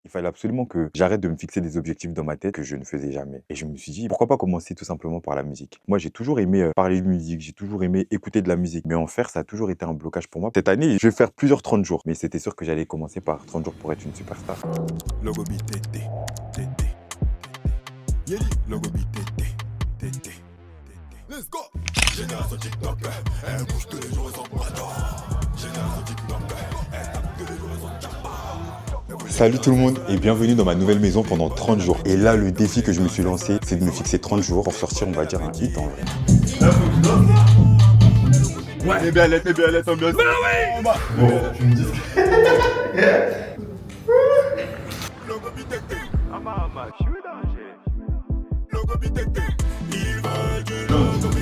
Il fallait absolument que j'arrête de me fixer des objectifs dans ma tête que je ne faisais jamais. Et je me suis dit, pourquoi pas commencer tout simplement par la musique. Moi, j'ai toujours aimé parler de musique, j'ai toujours aimé écouter de la musique. Mais en faire, ça a toujours été un blocage pour moi. Cette année, je vais faire plusieurs 30 jours. Mais c'était sûr que j'allais commencer par 30 jours pour être une superstar. Logo BTT, TT. Yeah, logo BTT, TT. Let's go! Génération TikTok, elle bouge tous les jours et son bras. Génération TikTok, elle tape tous les jours et son chapa. Salut tout le monde et bienvenue dans ma nouvelle maison pendant 30 jours. Et là, le défi que je me suis lancé, c'est de me fixer 30 jours pour sortir, on va dire, un hit en vrai. Ouais, t'es bien lettre, ambiance. Bah oui! Bon, tu me dis Logo BTT. Ah maman, je suis danger. Logo BTT. Il veut du logo BTT.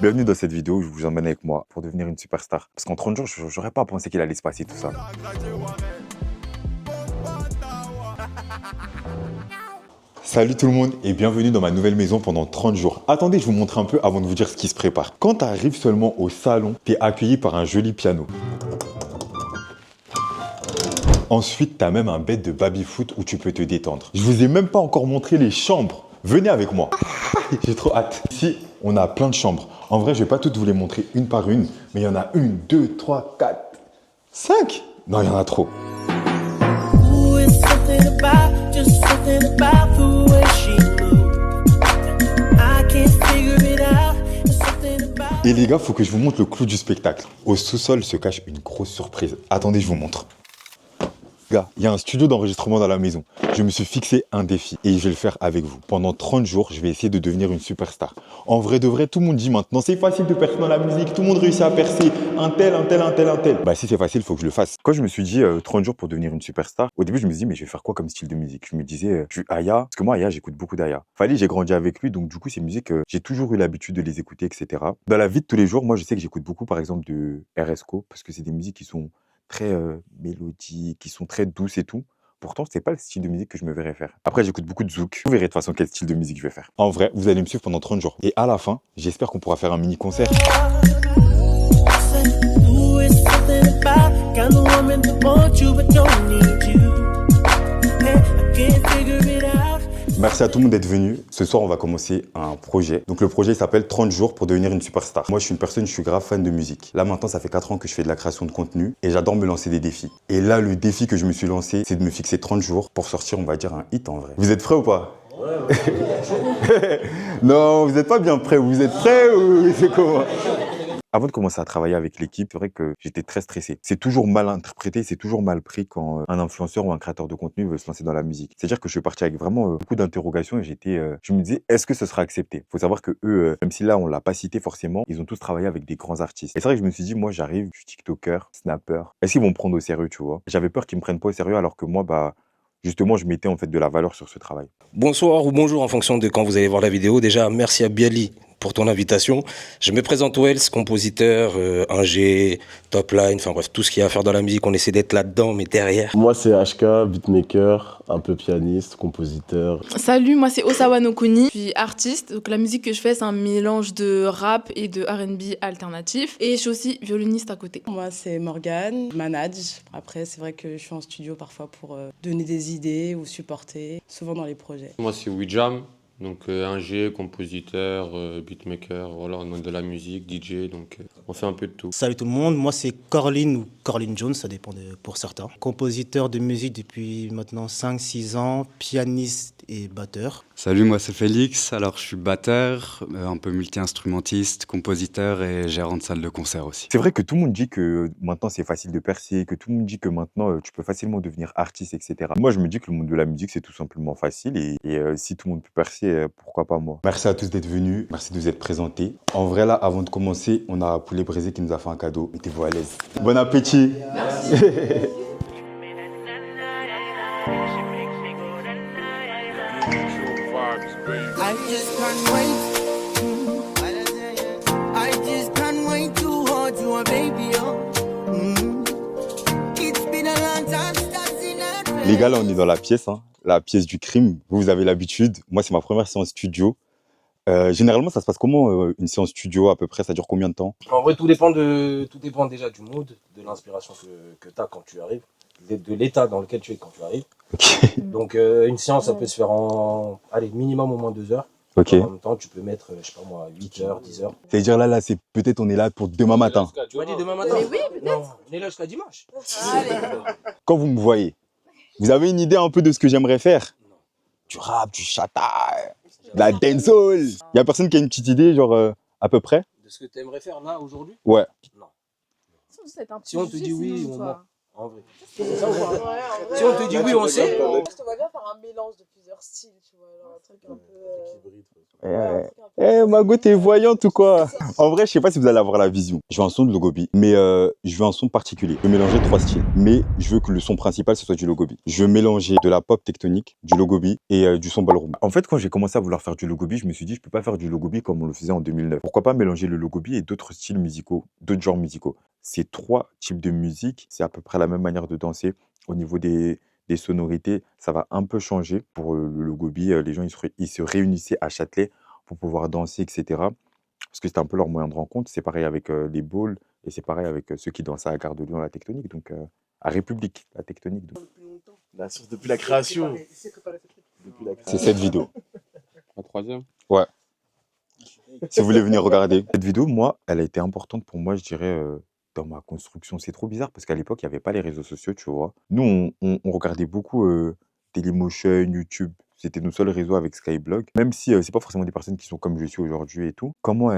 Bienvenue dans cette vidéo où je vous emmène avec moi pour devenir une superstar. Parce qu'en 30 jours, j'aurais pas pensé qu'il allait se passer tout ça. Salut tout le monde et bienvenue dans ma nouvelle maison pendant 30 jours. Attendez, je vous montre un peu avant de vous dire ce qui se prépare. Quand tu arrives seulement au salon, tu es accueilli par un joli piano. Ensuite, tu as même un bed de baby-foot où tu peux te détendre. Je vous ai même pas encore montré les chambres. Venez avec moi. J'ai trop hâte. Ici, on a plein de chambres. En vrai, je vais pas toutes vous les montrer une par une, mais il y en a 1, 2, 3, 4, 5. Non, il y en a trop. Et les gars, faut que je vous montre le clou du spectacle. Au sous-sol se cache une grosse surprise. Attendez, je vous montre. Gars, il y a un studio d'enregistrement dans la maison. Je me suis fixé un défi et je vais le faire avec vous. Pendant 30 jours, je vais essayer de devenir une superstar. En vrai de vrai, tout le monde dit maintenant, c'est facile de percer dans la musique, tout le monde réussit à percer, un tel. Bah si c'est facile, il faut que je le fasse. Quand je me suis dit 30 jours pour devenir une superstar, au début je me suis dit, mais je vais faire quoi comme style de musique? Je me disais, je suis Aya, parce que moi Aya, j'écoute beaucoup d'Aya. Fally, j'ai grandi avec lui, donc du coup ces musiques, j'ai toujours eu l'habitude de les écouter, etc. Dans la vie de tous les jours, moi je sais que j'écoute beaucoup par exemple de RSCO, parce que c'est des musiques qui sont très mélodiques, qui sont très douces et tout. Pourtant, c'est pas le style de musique que je me verrais faire. Après, j'écoute beaucoup de zouk. Vous verrez de toute façon quel style de musique je vais faire. En vrai, vous allez me suivre pendant 30 jours. Et à la fin, j'espère qu'on pourra faire un mini-concert. Merci à tout le monde d'être venu. Ce soir, on va commencer un projet. Donc, le projet s'appelle 30 jours pour devenir une superstar. Moi, je suis une personne, je suis grave fan de musique. Là, maintenant, ça fait 4 ans que je fais de la création de contenu et j'adore me lancer des défis. Et là, le défi que je me suis lancé, c'est de me fixer 30 jours pour sortir, on va dire, un hit en vrai. Vous êtes prêts ou pas? Ouais. Non, vous n'êtes pas bien prêts. Vous êtes prêts ou c'est comment? Avant de commencer à travailler avec l'équipe, c'est vrai que j'étais très stressé. C'est toujours mal interprété, c'est toujours mal pris quand un influenceur ou un créateur de contenu veut se lancer dans la musique. C'est-à-dire que je suis parti avec vraiment beaucoup d'interrogations et je me disais, est-ce que ce sera accepté? Faut savoir que eux, même si là on l'a pas cité forcément, ils ont tous travaillé avec des grands artistes. Et c'est vrai que je me suis dit, moi j'arrive, je suis TikToker, snapper. Est-ce qu'ils vont me prendre au sérieux, tu vois? J'avais peur qu'ils me prennent pas au sérieux alors que moi, justement, je mettais en fait de la valeur sur ce travail. Bonsoir ou bonjour en fonction de quand vous allez voir la vidéo. Déjà, merci à Biali pour ton invitation. Je me présente Wells, compositeur, ingé, top line, enfin bref, tout ce qu'il y a à faire dans la musique, on essaie d'être là-dedans, mais derrière. Moi, c'est HK, beatmaker, un peu pianiste, compositeur. Salut, moi c'est Osawa Nokuni, je suis artiste. Donc la musique que je fais, c'est un mélange de rap et de R&B alternatif. Et je suis aussi violoniste à côté. Moi, c'est Morgane, je manage. Après, c'est vrai que je suis en studio parfois pour donner des idées ou supporter, souvent dans les projets. Moi, c'est Wijam, donc ingé, compositeur, beatmaker, voilà, on a de la musique, DJ, donc on fait un peu de tout. Salut tout le monde, moi c'est Corlin ou Corlin Jones, ça dépend pour certains. Compositeur de musique depuis maintenant 5-6 ans, pianiste et batteur. Salut, moi c'est Félix, alors je suis batteur, un peu multi-instrumentiste, compositeur et gérant de salle de concert aussi. C'est vrai que tout le monde dit que maintenant c'est facile de percer, que tout le monde dit que maintenant tu peux facilement devenir artiste, etc. Moi je me dis que le monde de la musique c'est tout simplement facile et si tout le monde peut percer, pourquoi pas moi. Merci à tous d'être venus, merci de vous être présentés. En vrai là, avant de commencer, on a Poulet Braisé qui nous a fait un cadeau. Mettez-vous à l'aise. Bon appétit. Merci. I just can't wait to hold you, baby. It's been a long time since Les gars, là, on est dans la pièce, hein, la pièce du crime. Vous avez l'habitude. Moi, c'est ma première séance studio. Généralement, ça se passe comment une séance studio à peu près? Ça dure combien de temps? En vrai, tout dépend déjà du mood, de l'inspiration que tu as quand tu arrives, de l'état dans lequel tu es quand tu arrives. Ok. Donc, une séance, ça peut se faire allez, minimum au moins 2 heures. Ok. En même temps, tu peux mettre, je sais pas moi, 8 heures, 10 heures. C'est-à-dire là, c'est peut-être on est là pour demain matin. Tu m'as dit demain matin? Mais oui, peut-être. Non, on est là jusqu'à dimanche. Allez. Quand vous me voyez, vous avez une idée un peu de ce que j'aimerais faire? Du rap, du chata, de la dancehall. Il y a personne qui a une petite idée, genre à peu près? De ce que tu aimerais faire là, aujourd'hui? Ouais. Non. Si on te dit oui, on ment. En vrai. C'est ça, ouais, Si on te dit oui, on sait. Je te vois bien faire un mélange de plusieurs styles, tu vois, genre un truc un peu... Mago, t'es voyante ou quoi? En vrai, je sais pas si vous allez avoir la vision. Je veux un son de Logobi, mais je veux un son particulier. Je veux mélanger 3 styles, mais je veux que le son principal, ce soit du Logobi. Je veux mélanger de la pop tectonique, du Logobi et du son ballroom. En fait, quand j'ai commencé à vouloir faire du Logobi, je me suis dit, je peux pas faire du Logobi comme on le faisait en 2009. Pourquoi pas mélanger le Logobi et d'autres styles musicaux, d'autres genres musicaux? Ces 3 types de musique, c'est à peu près la même manière de danser. Au niveau des sonorités, ça va un peu changer. Pour le Logobi, les gens ils se réunissaient à Châtelet pour pouvoir danser, etc. Parce que c'était un peu leur moyen de rencontre. C'est pareil avec les balls et c'est pareil avec ceux qui dansaient à Gare de Lyon, la tectonique, donc à République, la tectonique. Donc. La source depuis la création. C'est cette vidéo. La 3e? Ouais. Si vous voulez venir regarder. Cette vidéo, moi, elle a été importante pour moi, je dirais, dans ma construction. C'est trop bizarre parce qu'à l'époque, il n'y avait pas les réseaux sociaux, tu vois. Nous, on regardait beaucoup Dailymotion, YouTube. C'était nos seuls réseaux avec Skyblog. Même si c'est pas forcément des personnes qui sont comme je suis aujourd'hui et tout. Comment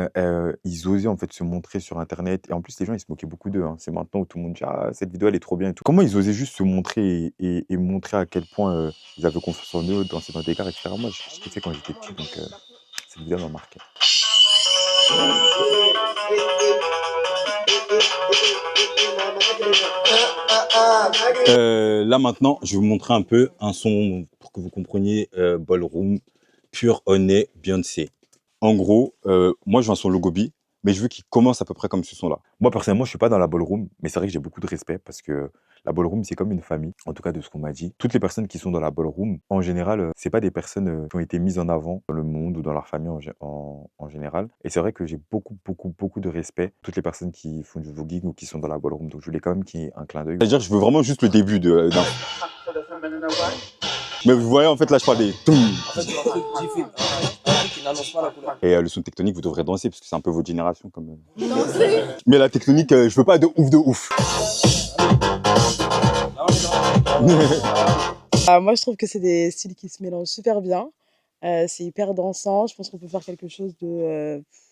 ils osaient en fait se montrer sur Internet. Et en plus, les gens, ils se moquaient beaucoup d'eux. Hein. C'est maintenant où tout le monde dit « Ah, cette vidéo, elle est trop bien et tout ». Comment ils osaient juste se montrer et montrer à quel point ils avaient confiance en eux, danser dans des gares, etc. Moi, je kiffais quand j'étais petit, donc cette vidéo m'a marqué. Là maintenant, je vais vous montrer un peu un son pour que vous compreniez ballroom, pur, honnête, Beyoncé. En gros, moi je veux un son Logobi, mais je veux qu'il commence à peu près comme ce son-là. Moi personnellement, je suis pas dans la ballroom, mais c'est vrai que j'ai beaucoup de respect parce que la ballroom c'est comme une famille, en tout cas de ce qu'on m'a dit. Toutes les personnes qui sont dans la ballroom, en général, c'est pas des personnes qui ont été mises en avant dans le monde ou dans leur famille en général. Et c'est vrai que j'ai beaucoup de respect pour toutes les personnes qui font du voguing ou qui sont dans la ballroom. Donc je voulais quand même qu'il y ait un clin d'œil. C'est-à-dire que je veux vraiment juste le début d'un. Mais vous voyez, en fait, là, je parle des... Et le son tectonique, vous devrez danser, parce que c'est un peu votre génération. Comme... Danser. Mais la tectonique, je veux pas de ouf. Moi, je trouve que c'est des styles qui se mélangent super bien. C'est hyper dansant. Je pense qu'on peut faire quelque chose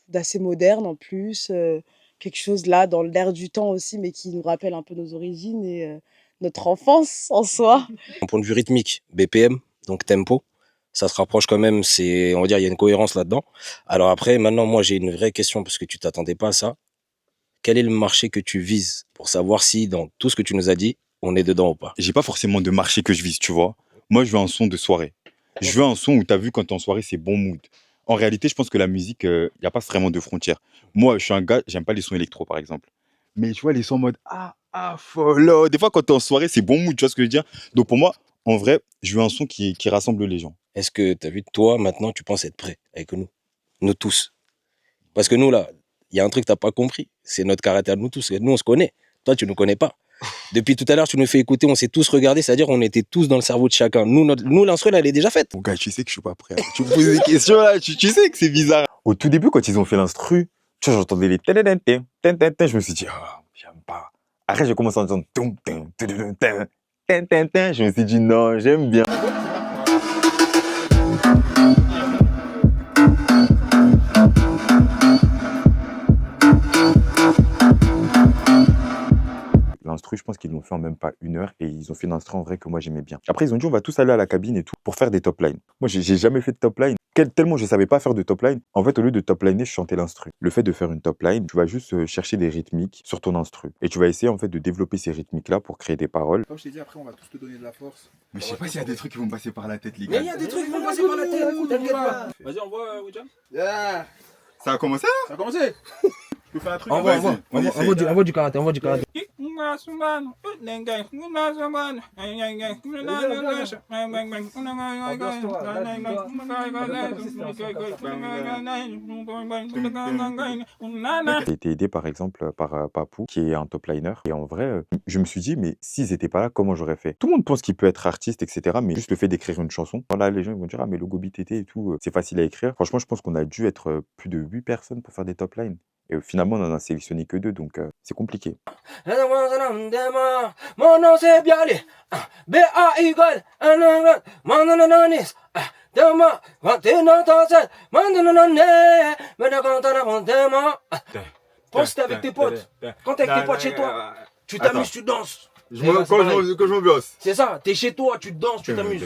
d'assez moderne en plus. Quelque chose là, dans l'air du temps aussi, mais qui nous rappelle un peu nos origines et notre enfance en soi. D'un point de vue rythmique, BPM, donc tempo, ça se rapproche quand même, on va dire, il y a une cohérence là-dedans. Alors après, maintenant, moi, j'ai une vraie question, parce que tu t'attendais pas à ça. Quel est le marché que tu vises pour savoir si, dans tout ce que tu nous as dit, on est dedans ou pas? J'ai pas forcément de marché que je vise, tu vois. Moi, je veux un son de soirée. Je veux un son où tu as vu quand t'es en soirée, c'est bon mood. En réalité, je pense que la musique, il n'y a pas vraiment de frontières. Moi, je suis un gars, j'aime pas les sons électro, par exemple. Mais tu vois, les sons en mode follow. Des fois, quand t'es en soirée, c'est bon mood, tu vois ce que je veux dire? Donc pour moi, en vrai, je veux un son qui rassemble les gens. Est-ce que tu as vu, toi, maintenant, tu penses être prêt avec nous tous? Parce que nous, là, il y a un truc que tu n'as pas compris. C'est notre caractère, nous tous. Nous, on se connaît. Toi, tu ne nous connais pas. Depuis tout à l'heure, tu nous fais écouter, on s'est tous regardés, c'est-à-dire on était tous dans le cerveau de chacun. Nous l'instru, elle est déjà faite. Mon gars, tu sais que je suis pas prêt. Tu me poses des questions là, tu sais que c'est bizarre. Au tout début, quand ils ont fait l'instru, tu vois, j'entendais les je me suis dit, j'aime pas. Après, j'ai commencé à entendre je me suis dit, non, j'aime bien. L'instru, je pense qu'ils l'ont fait en même pas 1 heure et ils ont fait l'instru en vrai que moi j'aimais bien. Après, ils ont dit on va tous aller à la cabine et tout pour faire des top lines. Moi, j'ai jamais fait de top line. Tellement je savais pas faire de top line. En fait, au lieu de top liner, je chantais l'instru. Le fait de faire une top line, tu vas juste chercher des rythmiques sur ton instru et tu vas essayer en fait de développer ces rythmiques-là pour créer des paroles. Comme je t'ai dit, après, on va tous te donner de la force. Mais je sais pas s'il y a des trucs qui vont passer par la tête, les gars. Mais il y a des trucs qui vont passer par la tête, t'inquiète pas. Vas-y, envoie, Widjam. Yeah. Ça a commencé là? Ça a commencé. Je peux faire un truc. Envoie du karaté, envoie du karaté. J'ai été aidé par exemple par Papou, qui est un top liner. Et en vrai, je me suis dit, mais s'ils étaient pas là, comment j'aurais fait? Tout le monde pense qu'il peut être artiste, etc. Mais juste le fait d'écrire une chanson, voilà, les gens ils vont dire, ah, mais Logo Beat et tout, c'est facile à écrire. Franchement, je pense qu'on a dû être plus de 8 personnes pour faire des top lines. Et finalement, on en a sélectionné que 2, donc c'est compliqué. Mon nom c'est Bialy. B.A. Eagle. Mon nom c'est Demain, quand t'es dans ta tête, pense que t'es avec tes potes. Quand t'es avec tes potes chez toi, tu t'amuses, tu danses. Quand je m'ambiance. C'est ça, t'es chez toi, tu danses, tu t'amuses.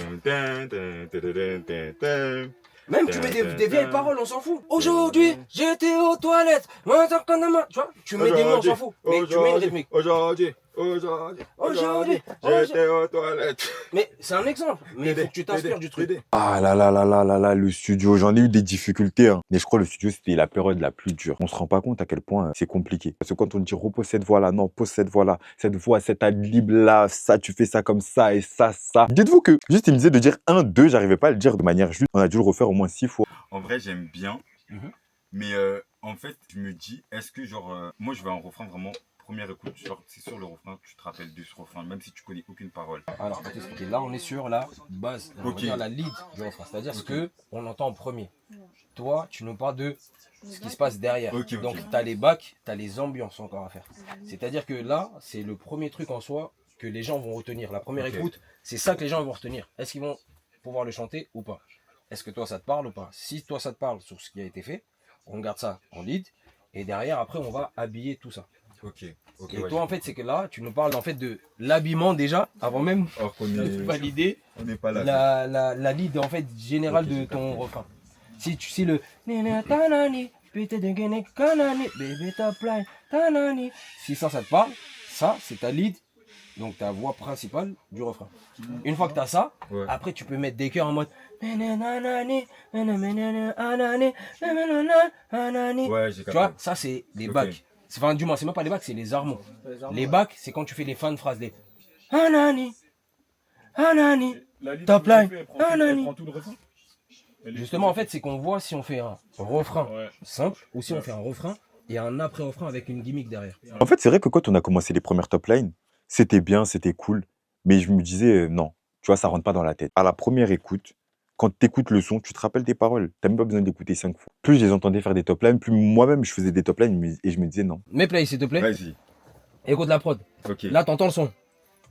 Même tu mets des vieilles paroles, on s'en fout. Aujourd'hui, j'étais aux toilettes. Tu vois, tu mets des mots, on s'en fout. Mais tu mets une rythmique. Aujourd'hui, j'étais aux toilettes. Mais c'est un exemple. Mais il faut que tu t'inspires du truc. Ah là là là là là là, le studio, j'en ai eu des difficultés. Hein. Mais je crois que le studio, c'était la période la plus dure. On se rend pas compte à quel point c'est compliqué. Parce que quand on dit repose cette voix-là, non, pose cette voix-là, cette voix, cette ad-lib-là, ça, tu fais ça comme ça et ça, ça. Dites-vous que juste, il me disait de dire 1, 2, j'arrivais pas à le dire de manière juste. On a dû le refaire au moins 6 fois. En vrai, j'aime bien. Mais en fait, je me dis, est-ce que genre, moi, je vais en refrain vraiment. Première écoute, genre, c'est sur le refrain, tu te rappelles de ce refrain, même si tu connais aucune parole. Alors, je vais t'expliquer. Là, on est sur la base, on va dire la lead du refrain, c'est-à-dire ce que on entend en premier. Toi, tu nous parles de ce qui se passe derrière. Donc, tu as les bacs, tu as les ambiances encore à faire. C'est-à-dire que là, c'est le premier truc en soi que les gens vont retenir. La première écoute, c'est ça que les gens vont retenir. Est-ce qu'ils vont pouvoir le chanter ou pas? Est-ce que toi, ça te parle ou pas? Si toi, ça te parle sur ce qui a été fait, on garde ça en lead. Et derrière, après, on va habiller tout ça. Et toi, en fait, c'est que là, tu nous parles en fait de l'habillement déjà, avant même de valider la lead en fait générale de ton refrain. Si le si ça te parle, ça c'est ta lead, donc ta voix principale du refrain. Une fois que tu as ça, après tu peux mettre des chœurs en mode tu vois, ça c'est les bacs. Enfin, du moins, c'est même pas les bacs, c'est les harmons. Les bacs, c'est quand tu fais les fins de phrases, les Anani, Anani, top line, Anani. Justement, en fait, c'est qu'on voit si on fait un refrain simple ou si on fait un refrain et un après-refrain avec une gimmick derrière. En fait, c'est vrai que quand on a commencé les premières top lines, c'était bien, c'était cool, mais je me disais non, tu vois, ça rentre pas dans la tête. À la première écoute, quand tu écoutes le son, tu te rappelles tes paroles. Tu n'as même pas besoin d'écouter 5 fois. Plus je les entendais faire des top lines, plus moi-même je faisais des top lines et je me disais non. Mets play, s'il te plaît. Vas-y. Écoute la prod. Là, tu entends le son.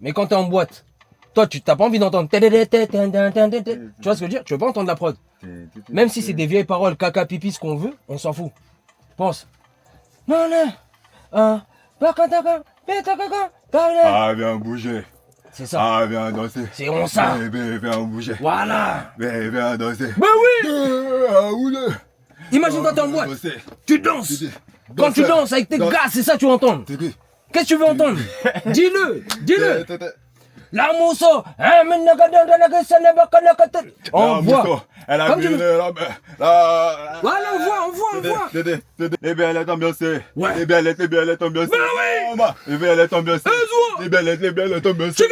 Mais quand tu es en boîte, toi, tu n'as pas envie d'entendre. Tu vois ce que je veux dire? Tu veux pas entendre la prod. Même si c'est des vieilles paroles, caca, pipi, ce qu'on veut, on s'en fout. Pense. Non, non. Ah, viens bouger. C'est ça. Ah, viens danser. C'est on ça. Viens bouger. Voilà. Viens danser. Bah oui. Imagine quand t'es en boîte. Tu danses. Quand tu danses avec tes gars, c'est ça que tu entends. Qu'est-ce que tu veux entendre? Dis-le. Dis-le. La mousseau. On voit. Elle a vu la... Voilà, on voit. Les belles est ambiancée. Ouais. Les belles est ambiancée. Bah oui. Les belles est ambiancée. Les belles est ambiancée.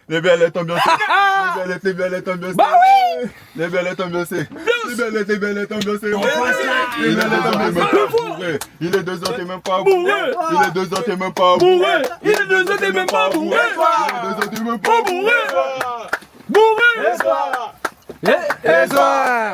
Les belles est ambiancée. Les belles est ambiancée. Bah oui. Les belles est ambiancée. Les belles est ambiancée. Les belles est ambiancée. Il est 2 ans, t'es même pas bourré. Il est 2 ans, t'es même pas bourré. Il est 2 ans, t'es même pas bourré.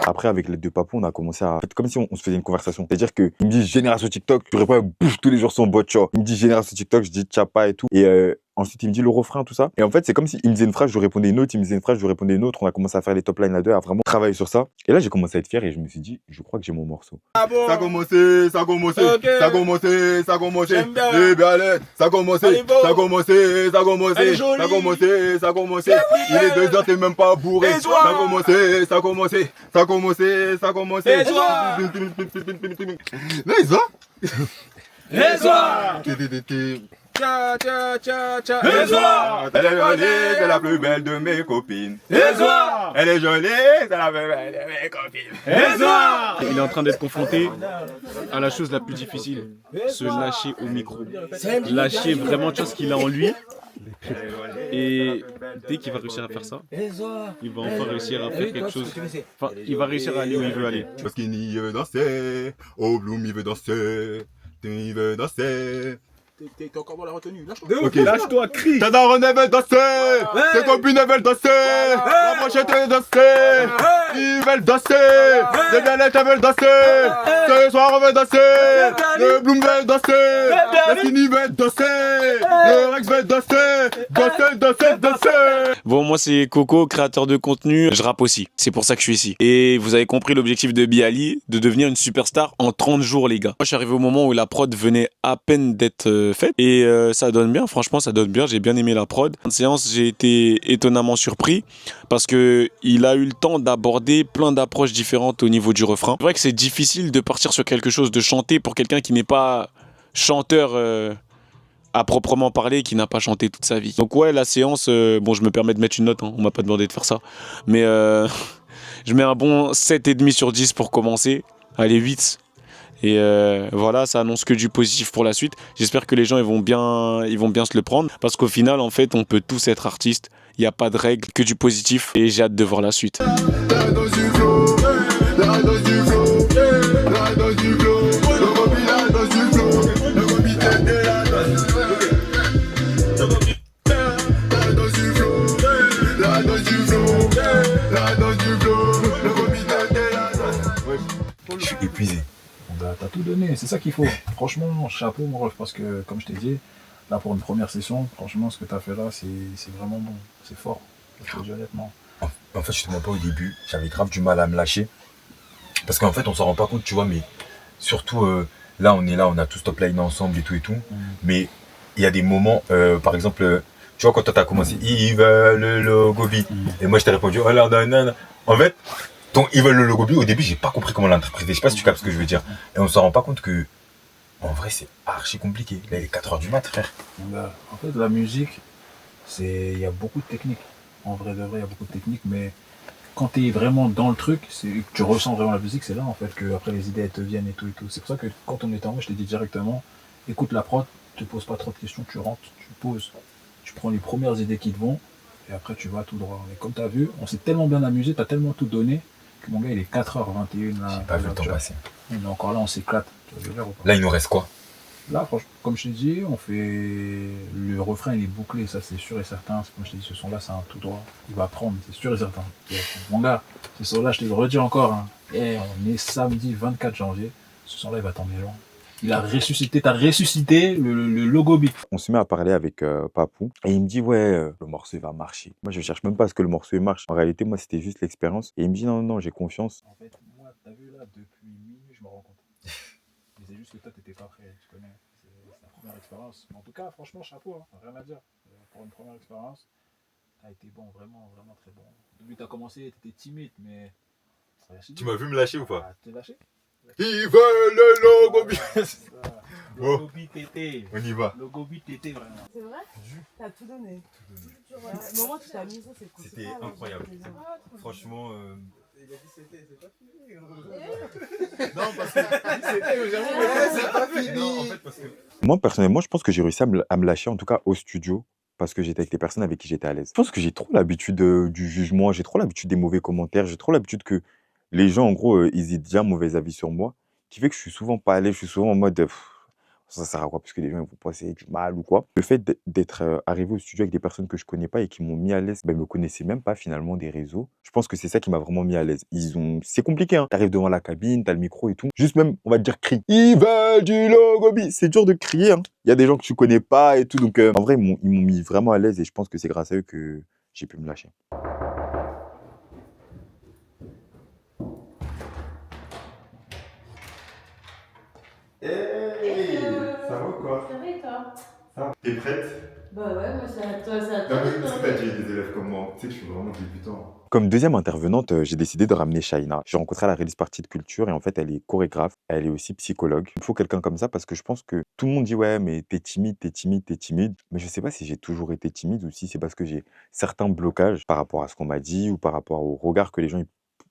Après, avec l'aide de Papou, on a commencé à... Comme si on se faisait une conversation. C'est-à-dire qu'il me dit génération TikTok, tu réponds, bouffe tous les jours son bot, tu vois. Il me dit génération TikTok, je dis tchapa et tout. Et ensuite, il me dit le refrain, tout ça. Et en fait, c'est comme s'il me disait une phrase, je lui répondais une autre, il me disait une phrase, je lui répondais une autre. On a commencé à faire les top lines à deux, à vraiment travailler sur ça. Et là, j'ai commencé à être fier et je me suis dit, je crois que j'ai mon morceau. Ça a commencé. Les balettes, ça a commencé. Il est 2 heures, t'es même pas bourré. Ça a commencé. Tcha tcha tcha tcha. Et soir. Elle est jolie, c'est la plus belle de mes copines. Et soir. Elle est jolie, c'est la plus belle de mes copines. Et soir. Il est en train d'être confronté à la chose la plus difficile, se lâcher au micro. Lâcher vraiment tout ce qu'il a en lui. Et dès qu'il va réussir à faire ça, il va enfin réussir à faire quelque chose. Enfin, il va réussir à aller où il veut aller. Parce qu'il y veut danser, oh Bloom il veut danser, il veut danser. T'es encore dans la retenue, lâche-toi. Ok. Lâche-toi, crie. Ta daronne elle veut danser, tes copines elles veulent danser, la brochette elle veut danser, ils veulent danser, les galettes elles veulent danser, ce soir on veut danser, le Bloom veut danser, le Skinny veut danser, le Rex veut danser. Bon, moi c'est Coco, créateur de contenu, je rappe aussi, c'est pour ça que je suis ici. Et vous avez compris l'objectif de Bialy, de devenir une superstar en 30 jours les gars. Moi je suis arrivé au moment où la prod venait à peine d'être faite et ça donne bien, franchement ça donne bien, j'ai bien aimé la prod. En séance j'ai été étonnamment surpris parce que il a eu le temps d'aborder plein d'approches différentes au niveau du refrain. C'est vrai que c'est difficile de partir sur quelque chose, de chanter pour quelqu'un qui n'est pas chanteur à proprement parler, qui n'a pas chanté toute sa vie. Donc ouais, la séance, bon je me permets de mettre une note, hein, on m'a pas demandé de faire ça, mais je mets un bon 7,5 sur 10 pour commencer, allez 8. Et voilà, ça annonce que du positif pour la suite. J'espère que les gens ils vont bien se le prendre parce qu'au final en fait on peut tous être artistes. Il n'y a pas de règle, que du positif et j'ai hâte de voir la suite. Je suis épuisé. T'as tout donné, c'est ça qu'il faut. Franchement, chapeau mon ref, parce que comme je t'ai dit, là pour une première session, franchement ce que t'as fait là, c'est vraiment bon, c'est fort, je te le dis honnêtement. En fait, je te mens pas, au début, j'avais grave du mal à me lâcher. Parce qu'en fait, on s'en rend pas compte, tu vois, mais surtout là, on a tous top line ensemble et tout. Mais il y a des moments, par exemple, tu vois, quand toi t'as commencé, ils veulent le logo beat. Et moi, je t'ai répondu, oh là, non. En fait, ton ils veulent le logo beat, au début, j'ai pas compris comment l'interpréter. Je sais pas si tu captes ce que je veux dire. Et on s'en rend pas compte que, en vrai, c'est archi compliqué. Là, il est 4h du mat, frère. En fait, la musique, il y a beaucoup de techniques. En vrai de vrai, il y a beaucoup de techniques, mais quand tu es vraiment dans le truc, tu ressens vraiment la musique, c'est là en fait que après les idées elles te viennent et tout. C'est pour ça que quand on était en vrai, je t'ai dit directement, écoute la prod, te pose pas trop de questions, tu rentres, tu poses, tu prends les premières idées qui te vont, et après tu vas tout droit. Et comme tu as vu, on s'est tellement bien amusé, tu as tellement tout donné, que mon gars il est 4h21 là. J'ai pas vu le temps passer. On est encore là, on s'éclate. Là, il nous reste quoi? Là, franchement, comme je t'ai dit, on fait. Le refrain, il est bouclé, ça c'est sûr et certain. Comme je t'ai dit, ce son-là, c'est un tout droit. Il va prendre, c'est sûr et certain. Mon gars, ce son-là, je te le redis encore. Hein. Et on est samedi 24 janvier. Ce son-là, il va t'emmener loin. Il a ressuscité, t'as ressuscité le logo beat. On se met à parler avec Papou et il me dit ouais, le morceau il va marcher. Moi je cherche même pas à ce que le morceau il marche. En réalité, moi c'était juste l'expérience. Et il me dit non, j'ai confiance. En fait, moi, t'as vu là, depuis minuit, je me rends compte. Mais c'est juste que toi, t'étais pas prêt, tu connais. C'est la première expérience. Mais en tout cas, franchement, chapeau, hein, rien à dire. Pour une première expérience, t'as été bon, vraiment très bon. Au début, t'as commencé, t'étais timide, mais. Tu m'as vu me lâcher ou pas? Ah, t'es lâché? Ils veulent le logo beat. Logo beat TT. On y va. Logo beat TT, vraiment. C'est vrai? T'as tout donné. Le moment où tu t'es amusé, c'est cool. C'était incroyable. Franchement. Il a dit c'est pas fini. Non, parce que c'est pas fini. Non, en fait, parce que. Moi personnellement, je pense que j'ai réussi à me lâcher, en tout cas au studio, parce que j'étais avec les personnes avec qui j'étais à l'aise. Je pense que j'ai trop l'habitude du jugement, j'ai trop l'habitude des mauvais commentaires, j'ai trop l'habitude que les gens, en gros, ils aient déjà un mauvais avis sur moi, qui fait que je suis souvent pas à l'aise, je suis souvent en mode ça sert à quoi parce que les gens ils vont penser du mal ou quoi. Le fait d'être arrivé au studio avec des personnes que je connais pas et qui m'ont mis à l'aise, ben, ils me connaissaient même pas finalement des réseaux. Je pense que c'est ça qui m'a vraiment mis à l'aise. C'est compliqué, hein. T'arrives devant la cabine, t'as le micro et tout. Juste même, on va te dire crie. Ils veulent du logo beat. C'est dur de crier, hein. Il y a des gens que tu connais pas et tout. Donc en vrai, ils m'ont mis vraiment à l'aise et je pense que c'est grâce à eux que j'ai pu me lâcher. Hey, ça va ou quoi? Ça va et toi? Ça va. T'es prête? Bah ouais, moi ça toi ça Non, mais est-ce que t'as déjà eu des élèves comme moi? Tu sais que je suis vraiment débutant. Comme deuxième intervenante, j'ai décidé de ramener Shaina. J'ai rencontré à la release party de culture et en fait, elle est chorégraphe, elle est aussi psychologue. Il me faut quelqu'un comme ça parce que je pense que tout le monde dit ouais, mais t'es timide, t'es timide, t'es timide. Mais je sais pas si j'ai toujours été timide ou si c'est parce que j'ai certains blocages par rapport à ce qu'on m'a dit ou par rapport au regard que les gens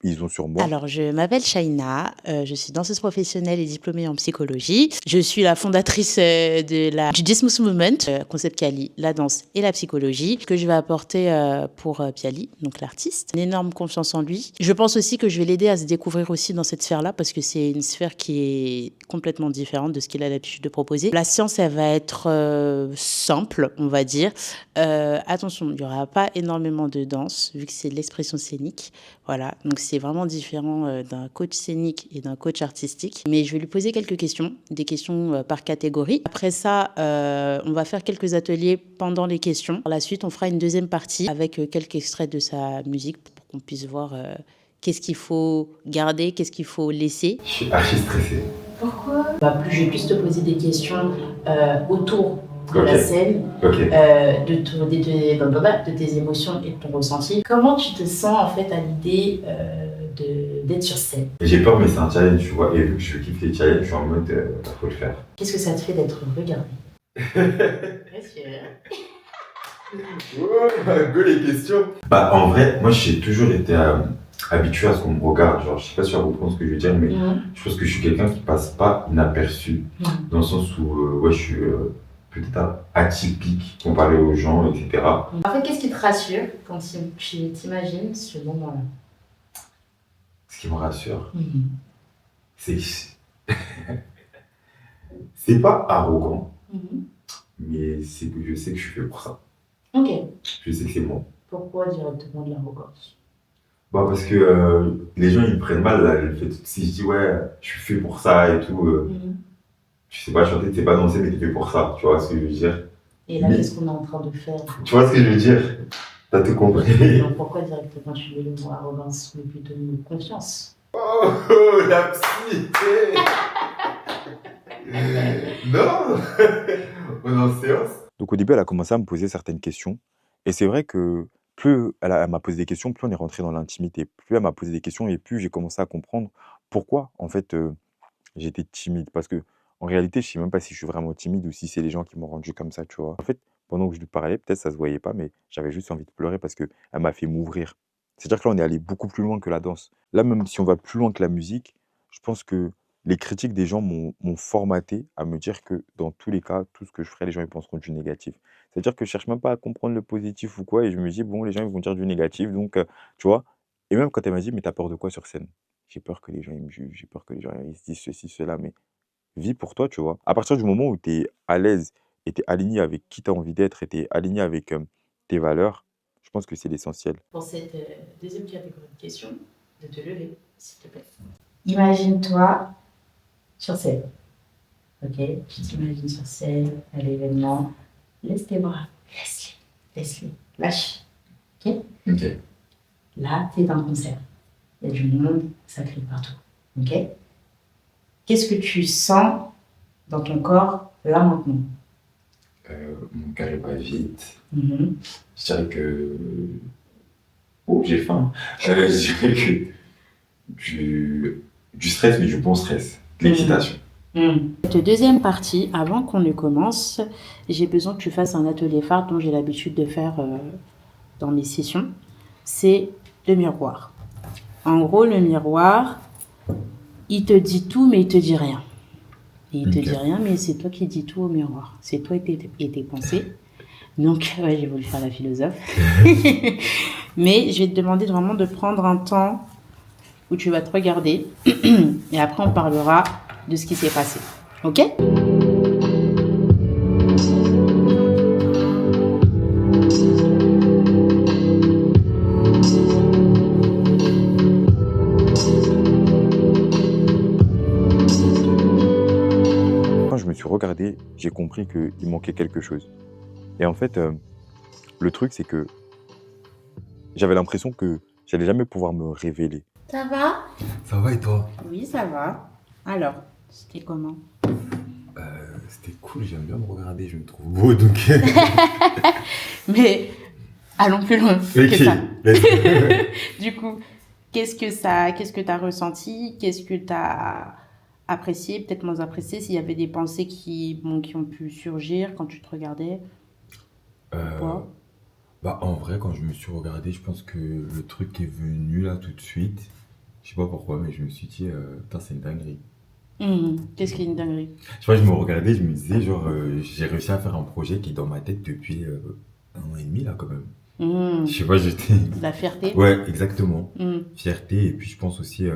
ils ont sur moi. Alors, je m'appelle Shaina, je suis danseuse professionnelle et diplômée en psychologie. Je suis la fondatrice du Dismousse Movement, concept qui allie la danse et la psychologie, que je vais apporter pour Piali, donc l'artiste. Une énorme confiance en lui. Je pense aussi que je vais l'aider à se découvrir aussi dans cette sphère-là, parce que c'est une sphère qui est complètement différente de ce qu'il a l'habitude de proposer. La séance, elle va être simple, on va dire. Attention, il n'y aura pas énormément de danse, vu que c'est de l'expression scénique. Voilà, donc c'est vraiment différent d'un coach scénique et d'un coach artistique. Mais je vais lui poser quelques questions, des questions par catégorie. Après ça, on va faire quelques ateliers pendant les questions. Par la suite, on fera une deuxième partie avec quelques extraits de sa musique pour qu'on puisse voir qu'est-ce qu'il faut garder, qu'est-ce qu'il faut laisser. Je suis archi stressé. Pourquoi ? Plus je puisse te poser des questions autour de la scène, de tes émotions et de ton ressenti. Comment tu te sens en fait à l'idée d'être sur scène ? J'ai peur, mais c'est un challenge, tu vois. Et vu que je kiffe les challenges, je suis en mode, faut le faire. Qu'est-ce que ça te fait d'être regardé ? Go les questions. Bah en vrai, moi j'ai toujours été habitué à ce qu'on me regarde. Genre, je sais pas si tu vas comprendre ce que je veux dire, mais je pense que je suis quelqu'un qui passe pas inaperçu. Dans le sens où, ouais, je suis peut-être atypique comparé aux gens, etc. En fait, qu'est-ce qui te rassure quand tu t'imagines ce moment-là ? Ce qui me rassure, c'est que c'est pas arrogant, mais c'est que je sais que je suis fait pour ça. Ok. Je sais que c'est moi. Pourquoi directement de l'arrogance ? Bah parce que les gens ils prennent mal là, le fait si je dis ouais, je suis fait pour ça et tout. Je sais pas chanter, tu sais pas danser, mais t'es fait pour ça, tu vois ce que je veux dire. Et là, qu'est-ce qu'on est en train de faire ? Tu vois ce que je veux dire. T'as tout compris. Donc pourquoi directement tu veux le mot arrogance, mais plutôt le mot confiance ? Oh, la psy. Non. On est en séance. Donc au début, elle a commencé à me poser certaines questions. Et c'est vrai que plus elle m'a posé des questions, plus on est rentré dans l'intimité. Plus elle m'a posé des questions et plus j'ai commencé à comprendre pourquoi, en fait, j'étais timide. Parce que en réalité, je sais même pas si je suis vraiment timide ou si c'est les gens qui m'ont rendu comme ça, tu vois. En fait, pendant que je lui parlais, peut-être ça se voyait pas, mais j'avais juste envie de pleurer parce qu'elle m'a fait m'ouvrir. C'est-à-dire que là, on est allé beaucoup plus loin que la danse. Là, même si on va plus loin que la musique, je pense que les critiques des gens m'ont formaté à me dire que dans tous les cas, tout ce que je ferai, les gens ils penseront du négatif. C'est-à-dire que je cherche même pas à comprendre le positif ou quoi, et je me dis, bon, les gens ils vont dire du négatif, donc tu vois. Et même quand elle m'a dit, mais t'as peur de quoi sur scène? J'ai peur que les gens ils me jugent, j'ai peur que les gens ils se disent ceci, cela, mais vis pour toi, tu vois. À partir du moment où tu es à l'aise et tu es aligné avec qui tu as envie d'être et tu es aligné avec tes valeurs, je pense que c'est l'essentiel. Pour cette deuxième catégorie de questions, de te lever, s'il te plaît. Imagine-toi sur scène. Ok, tu t'imagines sur scène, à l'événement. Laisse tes bras, laisse-les, lâche. Ok. Là, tu es dans un concert. Il y a du monde, ça crie partout. Ok. Qu'est-ce que tu sens dans ton corps, là, maintenant ? Mon cœur va vite. Je dirais que... Oh, j'ai faim. Je dirais que du stress, mais du bon stress. De l'excitation. Cette deuxième partie, avant qu'on ne commence, j'ai besoin que tu fasses un atelier phare dont j'ai l'habitude de faire dans mes sessions. C'est le miroir. En gros, le miroir, il te dit tout, mais il te dit rien. Et il te dit rien, mais c'est toi qui dis tout au miroir. C'est toi et tes pensées. Donc, ouais, j'ai voulu faire la philosophe. Mais je vais te demander vraiment de prendre un temps où tu vas te regarder. Et après, on parlera de ce qui s'est passé. Ok ? Regardé, j'ai compris qu'il manquait quelque chose. Et en fait, le truc, c'est que j'avais l'impression que j'allais jamais pouvoir me révéler. Ça va ? Ça va et toi? Oui, ça va. Alors, c'était comment ? C'était cool, j'aime bien me regarder, je me trouve beau donc. Mais allons plus loin que ça. Du coup, qu'est-ce que tu as ressenti? Qu'est-ce que tu as apprécié, peut-être moins apprécié, s'il y avait des pensées qui ont pu surgir quand tu te regardais? Bah en vrai, quand je me suis regardé, je pense que le truc qui est venu là tout de suite, je sais pas pourquoi, mais je me suis dit, putain, c'est une dinguerie. Qu'est-ce qui est une dinguerie? Je sais pas, je me regardais, je me disais, genre, j'ai réussi à faire un projet qui est dans ma tête depuis 1 an et demi là quand même. Je sais pas, j'étais. La fierté. Ouais, exactement. Fierté, et puis je pense aussi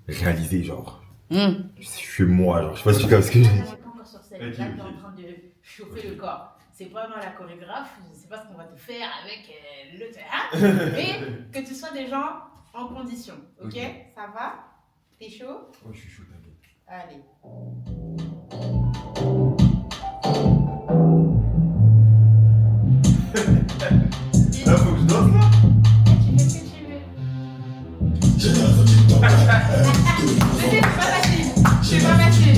réaliser, genre. Je suis moi, genre, je sais pas si tu vois ce que je veux dire. Pas encore sur scène, là, t'es en train de chauffer le corps. C'est pas moi la chorégraphe, je sais pas ce qu'on va te faire avec le théâtre, mais que tu sois déjà en condition, ok? Ça va? T'es chaud? Ouais, je suis chaud, t'inquiète. Allez. Là, faut que je danse là? Tu fais ce que tu veux. C'est pas facile. C'est pas facile.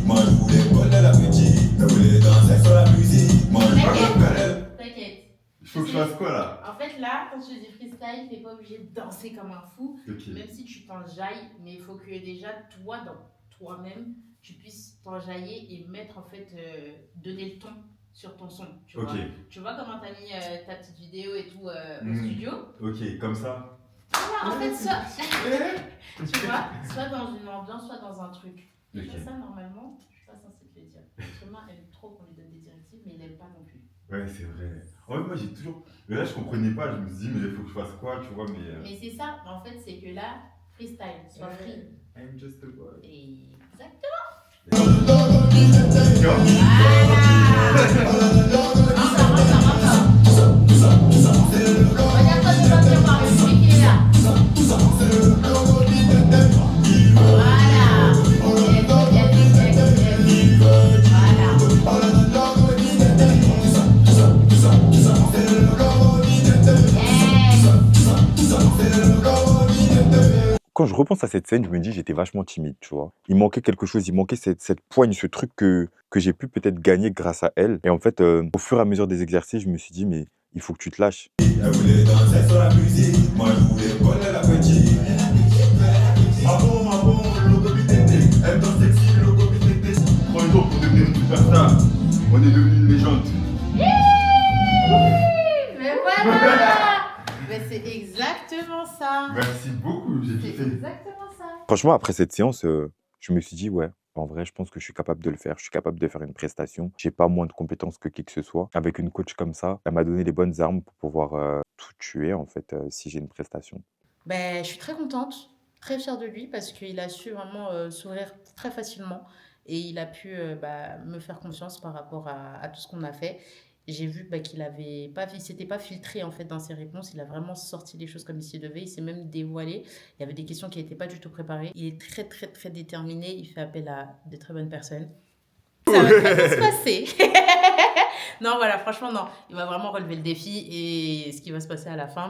Moi je voulais voler la musique, je voulais danser sur la musique. Moi je T'inquiète. Il faut que je fasse quoi là? En fait, là, quand tu dis freestyle, t'es pas obligé de danser comme un fou, Ok. même si tu t'enjailles, mais il faut que déjà, toi, dans toi-même, tu puisses t'enjailler et mettre, en fait, donner le ton sur ton son. Tu vois, tu vois comment t'as mis ta petite vidéo et tout au studio? Ok, comme ça. Voilà, en fait, tu vois, soit dans une ambiance, soit dans un truc. Déjà, ça, normalement, je suis pas censée te le dire. L'être humain aime trop qu'on lui donne des directives, mais il n'aime pas non plus. Ouais, c'est vrai. En fait, moi j'ai toujours. Mais là, je comprenais pas, je me suis dit, mais il faut que je fasse quoi, tu vois, mais. Mais c'est ça, en fait, c'est que là, freestyle, sois free. I'm just a boy. Exactement. Quand je repense à cette scène, je me dis j'étais vachement timide, tu vois. Il manquait quelque chose, il manquait cette poigne, ce truc que j'ai pu peut-être gagner grâce à elle. Et en fait, au fur et à mesure des exercices, je me suis dit, mais il faut que tu te lâches. Elle voulait danser sur la musique, moi je voulais voler la petite. Ah bon, logo BTT, elle danse sexy, logo BTT. 3 jours pour devenir une superstar, on est devenu une légende. Mais voilà. Mais c'est exactement ça. Merci beaucoup, j'ai kiffé. C'est exactement ça. Franchement, après cette séance, je me suis dit, ouais, en vrai, je pense que je suis capable de le faire. Je suis capable de faire une prestation. J'ai pas moins de compétences que qui que ce soit. Avec une coach comme ça, elle m'a donné les bonnes armes pour pouvoir tout tuer, en fait, si j'ai une prestation. Ben, je suis très contente, très fière de lui parce qu'il a su vraiment s'ouvrir très facilement et il a pu me faire confiance par rapport à tout ce qu'on a fait. J'ai vu qu'il avait pas, il s'était pas filtré en fait dans ses réponses, il a vraiment sorti les choses comme il s'y devait, il s'est même dévoilé. Il y avait des questions qui n'étaient pas du tout préparées. Il est très très très déterminé, il fait appel à de très bonnes personnes. Ça va très bien se passer. Non, voilà, franchement, non. Il va vraiment relever le défi et ce qui va se passer à la fin,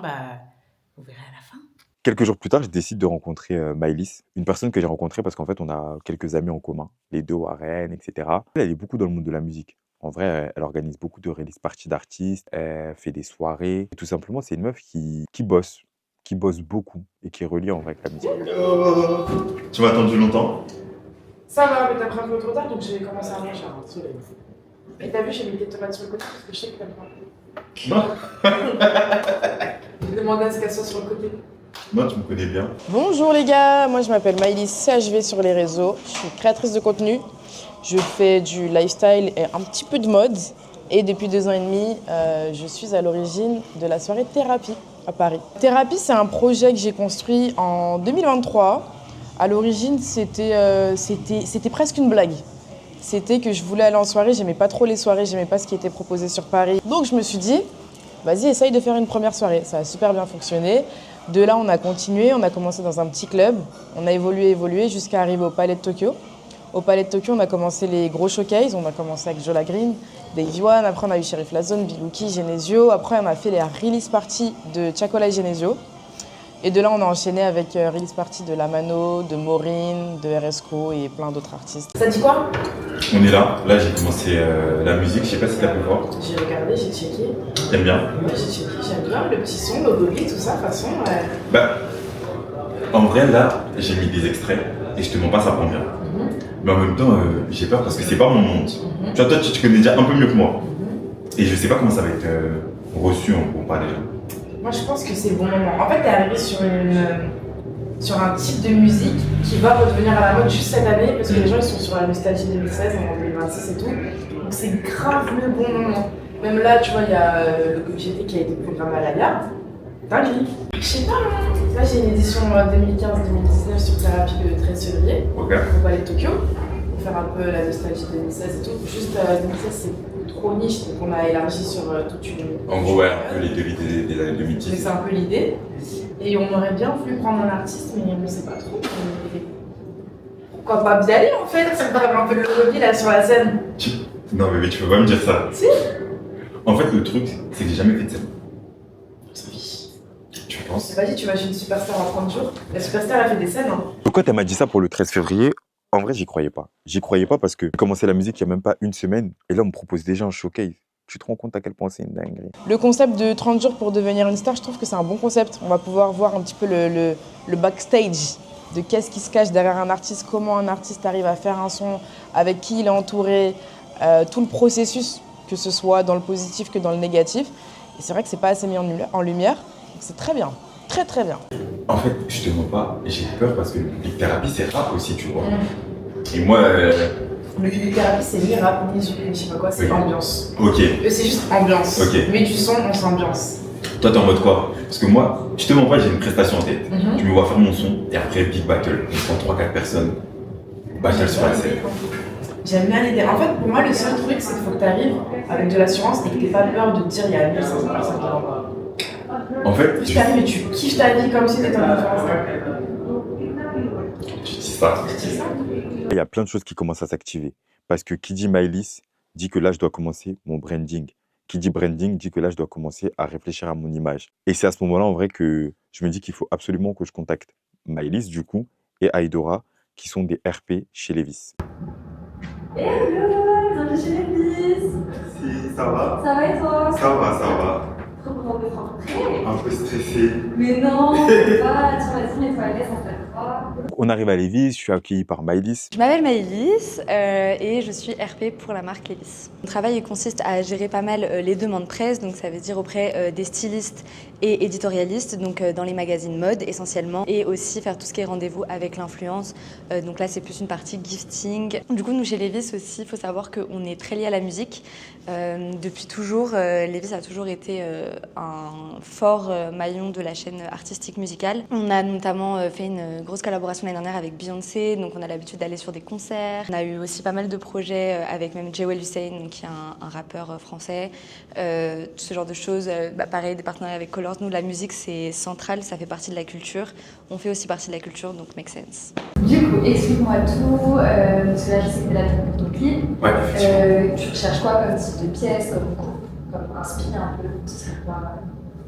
vous verrez à la fin. Quelques jours plus tard, je décide de rencontrer Maëlys, une personne que j'ai rencontrée parce qu'en fait, on a quelques amis en commun, les deux à Rennes, etc. Elle est beaucoup dans le monde de la musique. En vrai, elle organise beaucoup de release parties d'artistes, elle fait des soirées. Et tout simplement, c'est une meuf qui bosse beaucoup et qui est reliée en vrai avec la musique. Tu m'as attendu longtemps? Ça va, mais t'as pris un peu trop tard, donc j'ai commencé à manger un soleil. Et t'as vu, j'ai mis des tomates sur le côté parce que je sais que t'aimes pas. Non. J'ai demandé à ce qu'elles soient sur le côté. Non, tu me connais bien. Bonjour les gars, moi je m'appelle Maëlys CHV sur les réseaux. Je suis créatrice de contenu. Je fais du lifestyle et un petit peu de mode. Et depuis 2 ans et demi, je suis à l'origine de la soirée Thérapie à Paris. Thérapie, c'est un projet que j'ai construit en 2023. À l'origine, c'était presque une blague. C'était que je voulais aller en soirée, j'aimais pas trop les soirées, j'aimais pas ce qui était proposé sur Paris. Donc je me suis dit, vas-y, essaye de faire une première soirée. Ça a super bien fonctionné. De là, on a continué, on a commencé dans un petit club. On a évolué jusqu'à arriver au Palais de Tokyo. Au Palais de Tokyo, on a commencé les gros showcases. On a commencé avec Jola Green, Davy One. Après, on a eu Sheriff Lazone, Bilouki, Genesio. Après, on a fait les release parties de Chacola et Genesio. Et de là, on a enchaîné avec Release Party de Lamano, de Maureen, de RSCO et plein d'autres artistes. Ça dit quoi? On est là. Là, j'ai commencé la musique. Je sais pas si t'as pu voir. J'ai regardé, j'ai checké. T'aimes bien? J'ai checké, j'aime bien le petit son, l'odolie, tout ça, de toute façon. Bah, en vrai, là, j'ai mis des extraits et je te mens pas, ça prend bien. Mais en même temps, j'ai peur parce que c'est pas mon monde. Tu vois, toi, tu connais déjà un peu mieux que moi. Et je sais pas comment ça va être reçu en gros, pas déjà. Moi, je pense que c'est le bon moment. En fait, t'es arrivé sur un type de musique qui va redevenir à la mode juste cette année parce que les gens ils sont sur la nostalgie 2016 en 2026 et tout. Donc c'est grave le bon moment. Même là, tu vois, il y a le GT qui a été programmé à la gare. Dingue. Je sais pas, hein. Là, j'ai une édition 2015-2019 sur Thérapie le 13 février. Ok. Pour aller Tokyo. Pour faire un peu la nostalgie 2016 et tout. Juste 2016, c'est trop niche, donc on a élargi sur toute une. En gros, ouais, un peu les devis des années 2010. Mais c'est un peu l'idée. Et on aurait bien voulu prendre un artiste, mais on ne sait pas trop. Pourquoi pas Bialy en fait? Ça me paraît un peu le lobby là sur la scène. Non, mais tu peux pas me dire ça. Si. En fait, le truc, c'est que j'ai jamais fait de scène. Tu penses? Vas-y, tu imagines une superstar en 30 jours. La superstar, elle a fait des scènes. Hein. Pourquoi t'as m'a dit ça pour le 13 février? En vrai, j'y croyais pas. J'y croyais pas parce que j'ai commencé la musique il y a même pas une semaine et là, on me propose déjà un showcase. Tu te rends compte à quel point c'est une dinguerie? Le concept de 30 jours pour devenir une star, je trouve que c'est un bon concept. On va pouvoir voir un petit peu le backstage de qu'est-ce qui se cache derrière un artiste, comment un artiste arrive à faire un son, avec qui il est entouré, tout le processus, que ce soit dans le positif que dans le négatif. Et c'est vrai que c'est pas assez mis en lumière. C'est très bien, très très bien. En fait, je te mens pas, j'ai peur parce que le public thérapie, c'est rap aussi, tu vois. Et moi. Le public thérapie, c'est ni rap, ni zouk, ni je sais pas quoi, c'est ambiance. Ok. C'est juste ambiance. Ok. Mais du son, on s'ambiance. Toi, t'es en mode quoi? Parce que moi, je te mens pas, j'ai une prestation en tête. Tu me vois faire mon son et après, big battle. On prend 3-4 personnes, battle sur la scène. J'aime bien l'idée. En fait, pour moi, le seul truc, c'est qu'il faut que tu arrives avec de l'assurance et que tu n'aies pas peur de te dire il y a 1500 personnes qui vont. En fait, tu arrives et tu kiffes ta vie comme si tu étais en conférence. Tu dis ça. Il y a plein de choses qui commencent à s'activer. Parce que qui dit Maëlys dit que là, je dois commencer mon branding. Qui dit branding dit que là, je dois commencer à réfléchir à mon image. Et c'est à ce moment-là, en vrai, que je me dis qu'il faut absolument que je contacte Maëlys, du coup, et Aïdora, qui sont des RP chez Levis. Hello, bienvenue chez Levis. Si, ça va? Ça va et toi? Ça va, ça va. Trop content de te rencontrer. Un peu stressé. Mais non, pas, tu m'as dit, mais toi, allez, ça fait quoi? On arrive à Levis, je suis accueilli par Maëlys. Je m'appelle Maëlys et je suis RP pour la marque Levis. Mon travail consiste à gérer pas mal les demandes presse, donc ça veut dire auprès des stylistes et éditorialistes, donc dans les magazines mode essentiellement, et aussi faire tout ce qui est rendez-vous avec l'influence. Donc là, c'est plus une partie gifting. Du coup, nous chez Levis aussi, il faut savoir qu'on est très liés à la musique. Depuis toujours, Levis a toujours été un fort maillon de la chaîne artistique musicale. On a notamment fait une grosse collaboration l'année dernière avec Beyoncé, donc on a l'habitude d'aller sur des concerts. On a eu aussi pas mal de projets avec même Jewel Hussein, qui est un rappeur français. Ce genre de choses, pareil, des partenariats avec Colors. Nous, la musique, c'est central, ça fait partie de la culture. On fait aussi partie de la culture, donc make sense. Du coup, explique-moi tout, parce que là, je sais que t'es là pour ton clip. Ouais, tu recherches quoi comme type de pièce, comme inspiré un peu, ce serait quoi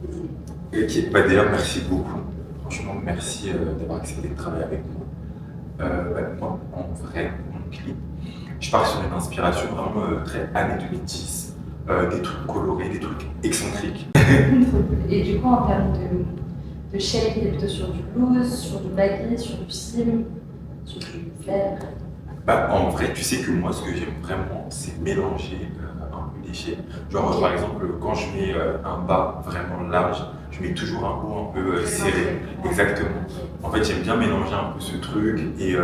des idées? Ok, déjà, merci beaucoup. Franchement, merci d'avoir accepté de travailler avec moi. Moi, en vrai, mon clip, je pars sur une inspiration vraiment très années 2010. Des trucs colorés, des trucs excentriques. Et du coup, en termes de shape, t'es plutôt sur du loose, sur du baggy, sur du slim, sur du flair? En vrai, tu sais que moi, ce que j'aime vraiment, c'est mélanger un peu les shapes. Genre, par exemple, quand je mets un bas vraiment large, je mets toujours un haut un peu serré. Exactement. En fait, j'aime bien mélanger un peu ce truc. Et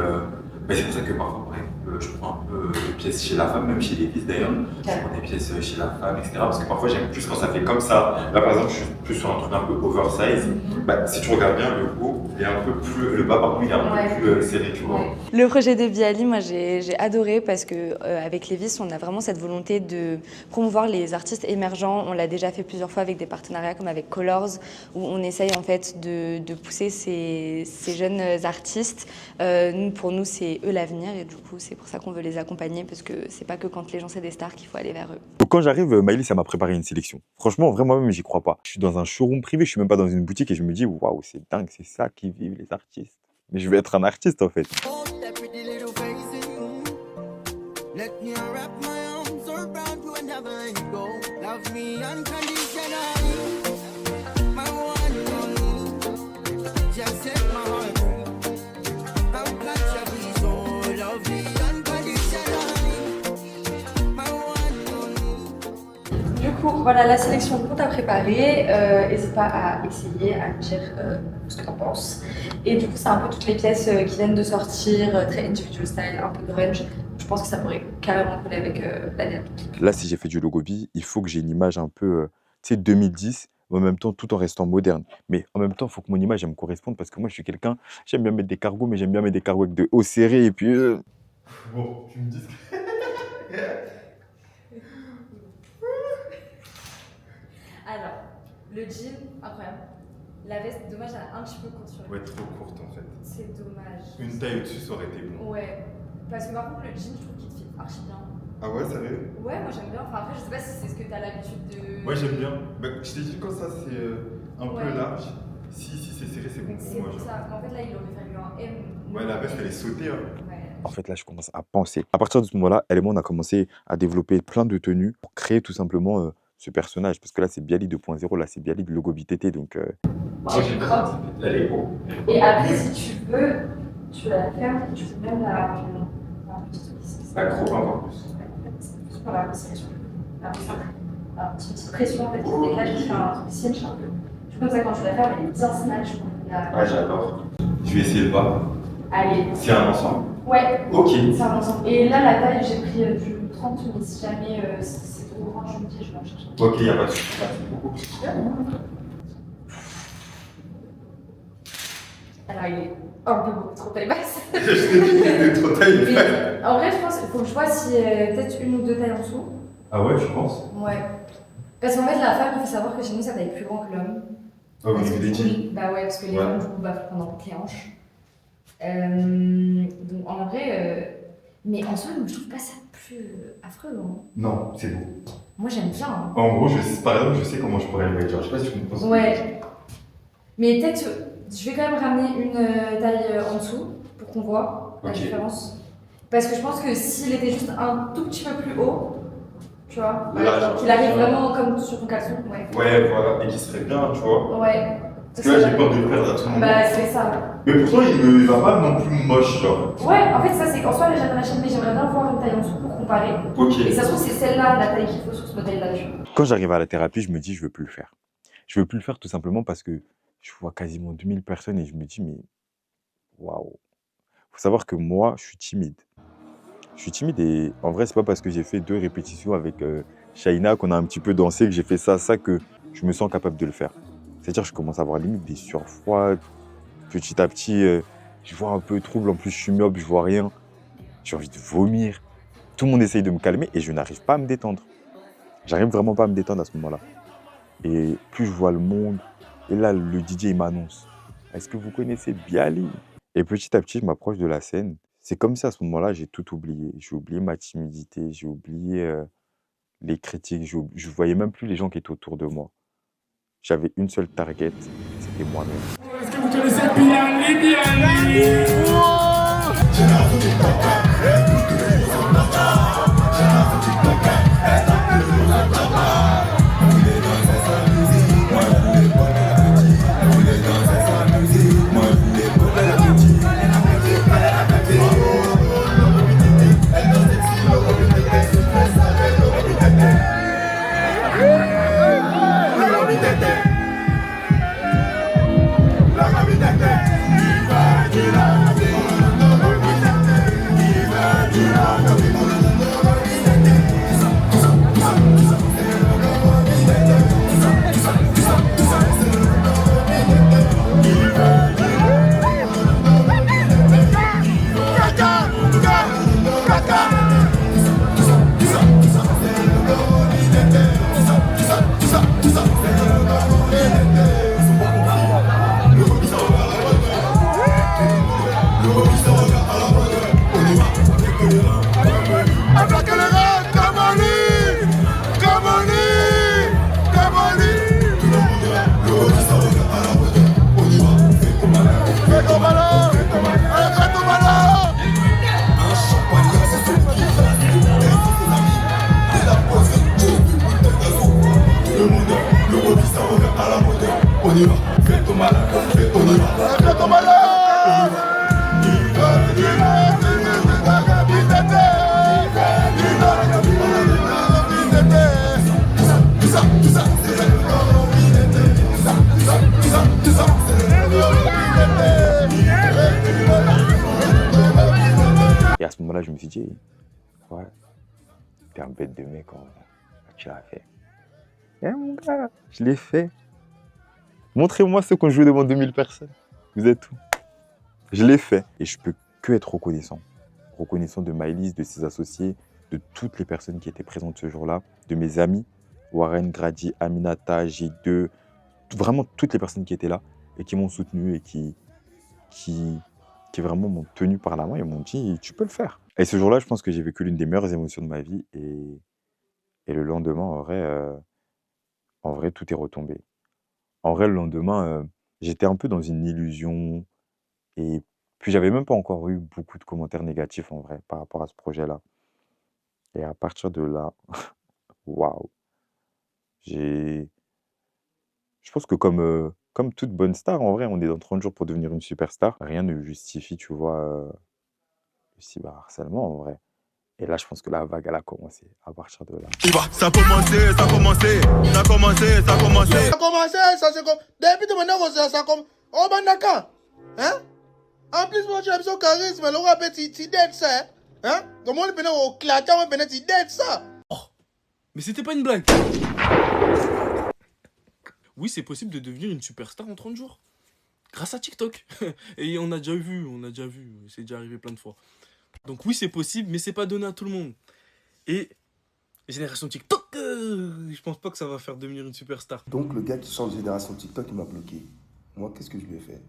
c'est pour ça que parfois, par exemple, je prends un peu de pièces chez la femme, même chez les filles d'ailleurs. Je prends des pièces chez la femme, etc. Parce que parfois, j'aime plus quand ça fait comme ça. Là, par exemple, je suis plus sur un truc un peu oversize. Si tu regardes bien le haut, est un peu plus, le bas par contre il est un peu plus serré, tu vois. Le projet de Bialy, moi j'ai adoré parce que avec Lévis, on a vraiment cette volonté de promouvoir les artistes émergents. On l'a déjà fait plusieurs fois avec des partenariats comme avec Colors, où on essaye en fait de pousser ces jeunes artistes. Pour nous, c'est eux l'avenir et du coup, c'est pour ça qu'on veut les accompagner parce que c'est pas que quand les gens c'est des stars qu'il faut aller vers eux. Donc quand j'arrive, Maëlys, ça m'a préparé une sélection. Franchement, vraiment, même j'y crois pas. Je suis dans un showroom privé, je suis même pas dans une boutique et je me dis, waouh, c'est dingue, c'est ça qui vivent les artistes. Mais je vais être un artiste en fait. Let me wrap my arms around you and never let go. Love me unconditionally. My one and only. Just set my heart free. I'm glad you be so. Love me unconditionally. My one and only. Du coup, voilà la sélection qu'on t'a préparée. N'hésite pas à essayer, à me dire ce que t'en penses. Et du coup, c'est un peu toutes les pièces qui viennent de sortir, très individual style, un peu grunge. Je pense que ça pourrait carrément coller avec l'année. Là, si j'ai fait du logobi, il faut que j'ai une image un peu, tu sais, 2010, mais en même temps, tout en restant moderne. Mais en même temps, il faut que mon image, elle me corresponde parce que moi, je suis quelqu'un, j'aime bien mettre des cargos, mais j'aime bien mettre des cargos avec de hauts serrés et puis... Bon, tu me dis... Alors, le jean, incroyable. La veste, dommage, elle est un petit peu courte sur le Ouais, trop courte en fait. C'est dommage. Une taille au-dessus, ça aurait été bon. Ouais. Parce que par contre, le jean, je trouve qu'il te fit archi bien. Ah ouais, sérieux? Ouais, moi j'aime bien. Enfin, après, je sais pas si c'est ce que t'as l'habitude de. Moi, j'aime bien. Bah, je t'ai dit, quand ça, c'est un Ouais. peu large, si c'est serré, c'est bon pour C'est moi. pour genre. ça. Mais en fait, là, il aurait fallu un M. Ouais, la veste, elle est sautée. Hein. Ouais. En fait, là, je commence à penser. À partir de ce moment-là, elle et moi, on a commencé à développer plein de tenues pour créer tout simplement ce personnage. Parce que là, c'est Bialy 2.0, là, c'est Bialy de Logobi TT. Donc, Moi, j'ai grave. Elle est beau. Et après, si tu veux, tu la fermes et tu peux même la. La crop encore plus. Pour la pression. Un petite pression en fait qui dégage, qui fait un truc cinch un peu. Du coup, comme ça, quand tu la fermes, elle est bien snatch. Ouais, j'adore. Je vais essayer le bas. Allez. C'est un ensemble? Ouais. Ok. C'est un ensemble. Et là, la taille, j'ai pris du 30, mais si jamais c'est trop grand, je me dis, je vais en chercher. Ok, il n'y a pas de souci. Merci beaucoup. Alors, il est un peu beaucoup trop taille basse. Je t'ai dit qu'il était trop taille basse. Mais, en vrai, je pense qu'il faut que je vois si peut-être une ou deux tailles en dessous. Ah ouais, tu penses? Ouais. Parce qu'en fait, la femme, il faut savoir que chez nous, ça taille plus grand que l'homme. Ah, vous avez des jeans? Bah ouais, parce que les Ouais. femmes, du coup, faut prendre en compte les hanches. Donc, en vrai, mais en soi, je trouve pas ça plus affreux. Hein. Non, c'est beau. Moi, j'aime bien. Hein. En gros, par exemple, je sais comment je pourrais le mettre. Genre, je sais pas si tu comprends. Ouais. Mais peut-être, je vais quand même ramener une taille en dessous pour qu'on voit la différence. Parce que je pense que s'il était juste un tout petit peu plus haut, tu vois, qu'il arrive vraiment comme sur ton caleçon, ouais. Ouais, voilà, et qui serait bien, tu vois. Ouais. Parce que là, j'ai peur de le perdre à tout moment. Bah, c'est ça. Mais pourtant, il va pas non plus moche, genre. Ouais, en fait, ça, c'est qu'en soi, j'aime la chaîne, mais j'aimerais bien voir une taille en dessous pour comparer. Ok. Et ça se trouve, c'est celle-là, la taille qu'il faut sur ce modèle-là, tu vois. Quand j'arrive à la thérapie, je me dis, je veux plus le faire. Je veux plus le faire tout simplement parce que je vois quasiment 2000 personnes et je me dis, mais waouh. Faut savoir que moi, je suis timide. Je suis timide et en vrai, c'est pas parce que j'ai fait 2 répétitions avec Shaina, qu'on a un petit peu dansé, que j'ai fait ça, que je me sens capable de le faire. C'est-à-dire que je commence à avoir limite des sueurs froides. Petit à petit, je vois un peu trouble. En plus, je suis myope, je vois rien. J'ai envie de vomir. Tout le monde essaye de me calmer et je n'arrive pas à me détendre. J'arrive vraiment pas à me détendre à ce moment-là. Et plus je vois le monde, et là, le DJ, il m'annonce. Est-ce que vous connaissez Bialy? Et petit à petit, je m'approche de la scène. C'est comme si à ce moment-là, j'ai tout oublié. J'ai oublié ma timidité, j'ai oublié les critiques, je voyais même plus les gens qui étaient autour de moi. J'avais une seule target, c'était moi-même. Est-ce que vous connaissez Bialy? On y va, fais ton malin, on y va, fais ton malin. Et à ce moment-là, je me suis dit, ouais, t'es un bête de mec, tu l'as fait. Eh mon gars, je l'ai fait. Montrez-moi ceux qui ont joué devant 2000 personnes. Vous êtes où? Je l'ai fait. Et je peux que être reconnaissant. Reconnaissant de Maëlys, de ses associés, de toutes les personnes qui étaient présentes ce jour-là, de mes amis, Warren, Grady, Aminata, J2, vraiment toutes les personnes qui étaient là et qui m'ont soutenu et qui vraiment m'ont tenu par la main et m'ont dit tu peux le faire. Et ce jour-là, je pense que j'ai vécu l'une des meilleures émotions de ma vie et le lendemain, en vrai, tout est retombé. En vrai, le lendemain, j'étais un peu dans une illusion et puis j'avais même pas encore eu beaucoup de commentaires négatifs en vrai par rapport à ce projet-là. Et à partir de là, waouh, je pense que comme toute bonne star, en vrai, on est dans 30 jours pour devenir une superstar. Rien ne justifie, tu vois, le cyberharcèlement en vrai. Et là, je pense que la vague, elle a commencé à partir de là. Il va, ça a commencé, ça a commencé, ça a commencé, ça a commencé. Ça a commencé, ça c'est comme. Depuis de maintenant, ça comme. Oh, bandaka! Hein? En plus, moi, j'ai besoin de charisme, le rap est dead ça. Hein? Comment on peut au claquant, on peut être dead ça? Mais c'était pas une blague. Oui, c'est possible de devenir une superstar en 30 jours. Grâce à TikTok. Et on a déjà vu, c'est déjà arrivé plein de fois. Donc oui, c'est possible, mais c'est pas donné à tout le monde. Et génération TikTok, je pense pas que ça va faire devenir une superstar. Donc le gars qui change génération TikTok, il m'a bloqué. Moi, qu'est-ce que je lui ai fait?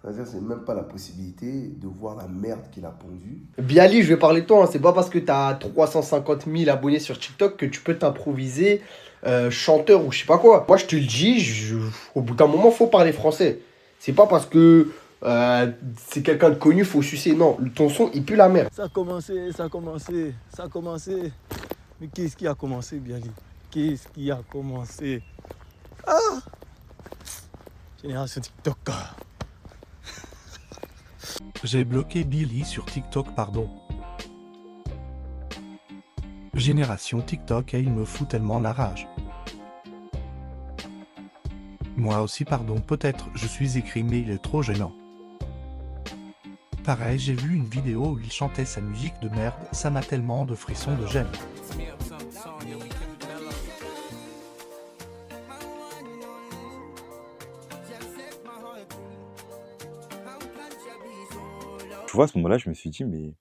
C'est-à-dire, c'est même pas la possibilité de voir la merde qu'il a pondue. Bialy, je vais parler de toi, hein. C'est pas parce que t'as 350 000 abonnés sur TikTok que tu peux t'improviser chanteur ou je sais pas quoi. Moi, je te le dis, au bout d'un moment, faut parler français. C'est pas parce que c'est quelqu'un de connu, faut sucer. Non, ton son, il pue la merde. Ça a commencé. Mais qu'est-ce qui a commencé, Bialy? Qu'est-ce qui a commencé? Ah! Génération TikTok. J'ai bloqué Billy sur TikTok, pardon. Génération TikTok et il me fout tellement la rage. Moi aussi, pardon, peut-être je suis écrit mais il est trop gênant. Pareil, j'ai vu une vidéo où il chantait sa musique de merde, ça m'a tellement de frissons de gêne. Tu vois, à ce moment-là, je me suis dit, mais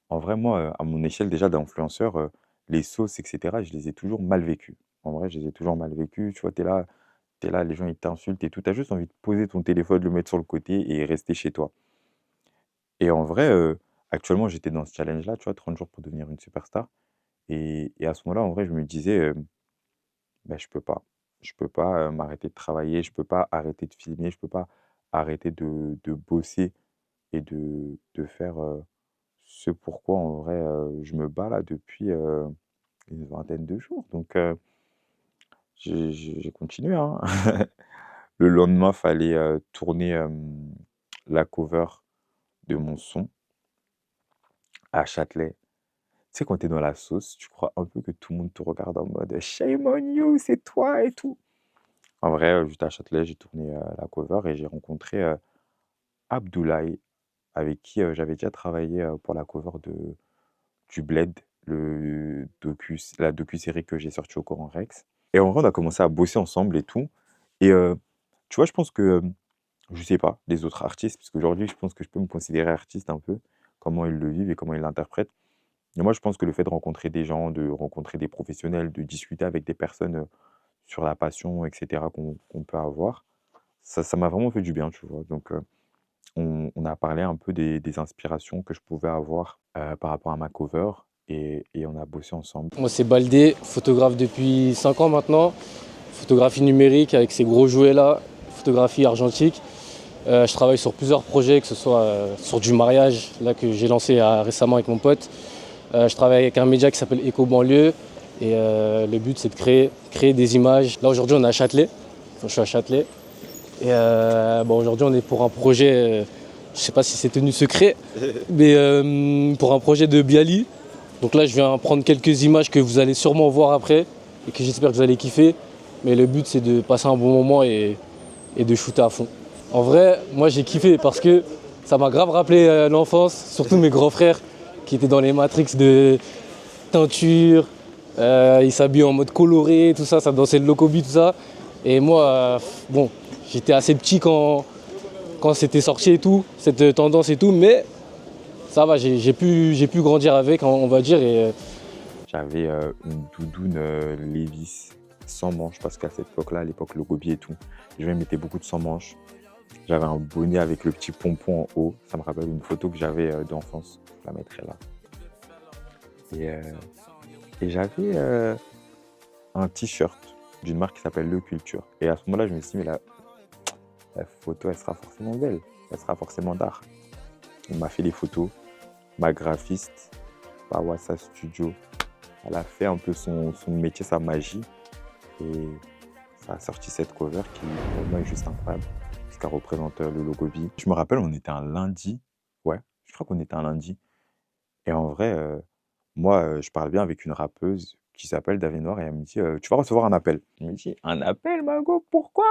en vrai, moi, à mon échelle déjà d'influenceur, les sauces, etc., je les ai toujours mal vécues. En vrai, je les ai toujours mal vécues. Tu vois, t'es là, les gens, ils t'insultent et tout. T'as juste envie de poser ton téléphone, le mettre sur le côté et rester chez toi. Et en vrai, actuellement, j'étais dans ce challenge-là, tu vois, 30 jours pour devenir une superstar. Et à ce moment-là, en vrai, je me disais, ben, je peux pas. Je peux pas m'arrêter de travailler, je peux pas arrêter de filmer, je peux pas arrêter de bosser et de faire ce pourquoi, en vrai, je me bats là depuis une vingtaine de jours. Donc, j'ai continué, hein. Le lendemain, fallait tourner la cover de mon son à Châtelet. Tu sais, quand t'es dans la sauce, tu crois un peu que tout le monde te regarde en mode shame on you, c'est toi et tout. En vrai, juste à Châtelet, j'ai tourné la cover et j'ai rencontré Abdoulaye, avec qui j'avais déjà travaillé pour la cover du Bled, la docu-série que j'ai sortie au Coran Rex. Et en vrai, on a commencé à bosser ensemble et tout. Et tu vois, je pense que, je sais pas, les autres artistes, parce qu'aujourd'hui, je pense que je peux me considérer artiste un peu, comment ils le vivent et comment ils l'interprètent. Et moi, je pense que le fait de rencontrer des gens, de rencontrer des professionnels, de discuter avec des personnes sur la passion, etc., qu'on peut avoir, ça m'a vraiment fait du bien, tu vois. Donc, on a parlé un peu des inspirations que je pouvais avoir par rapport à ma cover et on a bossé ensemble. Moi, c'est Baldé, photographe depuis 5 ans maintenant. Photographie numérique avec ces gros jouets là, photographie argentique. Je travaille sur plusieurs projets, que ce soit sur du mariage là que j'ai lancé récemment avec mon pote. Je travaille avec un média qui s'appelle Éco Banlieue et le but c'est de créer des images. Là aujourd'hui on est à Châtelet Enfin, je suis à Châtelet. Et aujourd'hui, on est pour un projet, je sais pas si c'est tenu secret, mais pour un projet de Bialy. Donc là, je viens prendre quelques images que vous allez sûrement voir après et que j'espère que vous allez kiffer. Mais le but, c'est de passer un bon moment et de shooter à fond. En vrai, moi, j'ai kiffé parce que ça m'a grave rappelé l'enfance, surtout mes grands frères qui étaient dans les Matrix de teinture. Ils s'habillaient en mode coloré, tout ça, ça dansait le locobi, tout ça. Et moi, j'étais assez petit quand c'était sorti et tout, cette tendance et tout, mais ça va, j'ai pu grandir avec, on va dire. J'avais une doudoune Levi's sans manches, parce qu'à cette époque-là, à l'époque Logobi et tout, les gens mettaient beaucoup de sans manches. J'avais un bonnet avec le petit pompon en haut. Ça me rappelle une photo que j'avais d'enfance. Je la mettrai là. Et j'avais un t-shirt d'une marque qui s'appelle Le Culture. Et à ce moment-là, je me suis dit, mais la photo, elle sera forcément belle. Elle sera forcément d'art. On m'a fait les photos. Ma graphiste, Pawasa Studio, elle a fait un peu son métier, sa magie. Et ça a sorti cette cover qui, pour moi, est juste incroyable. Parce qu'elle représente le Logobi. Je me rappelle, on était un lundi. Ouais, je crois qu'on était un lundi. Et en vrai, moi, je parle bien avec une rappeuse qui s'appelle David Noir et elle me dit tu vas recevoir un appel. Je me dis un appel, Margot, pourquoi?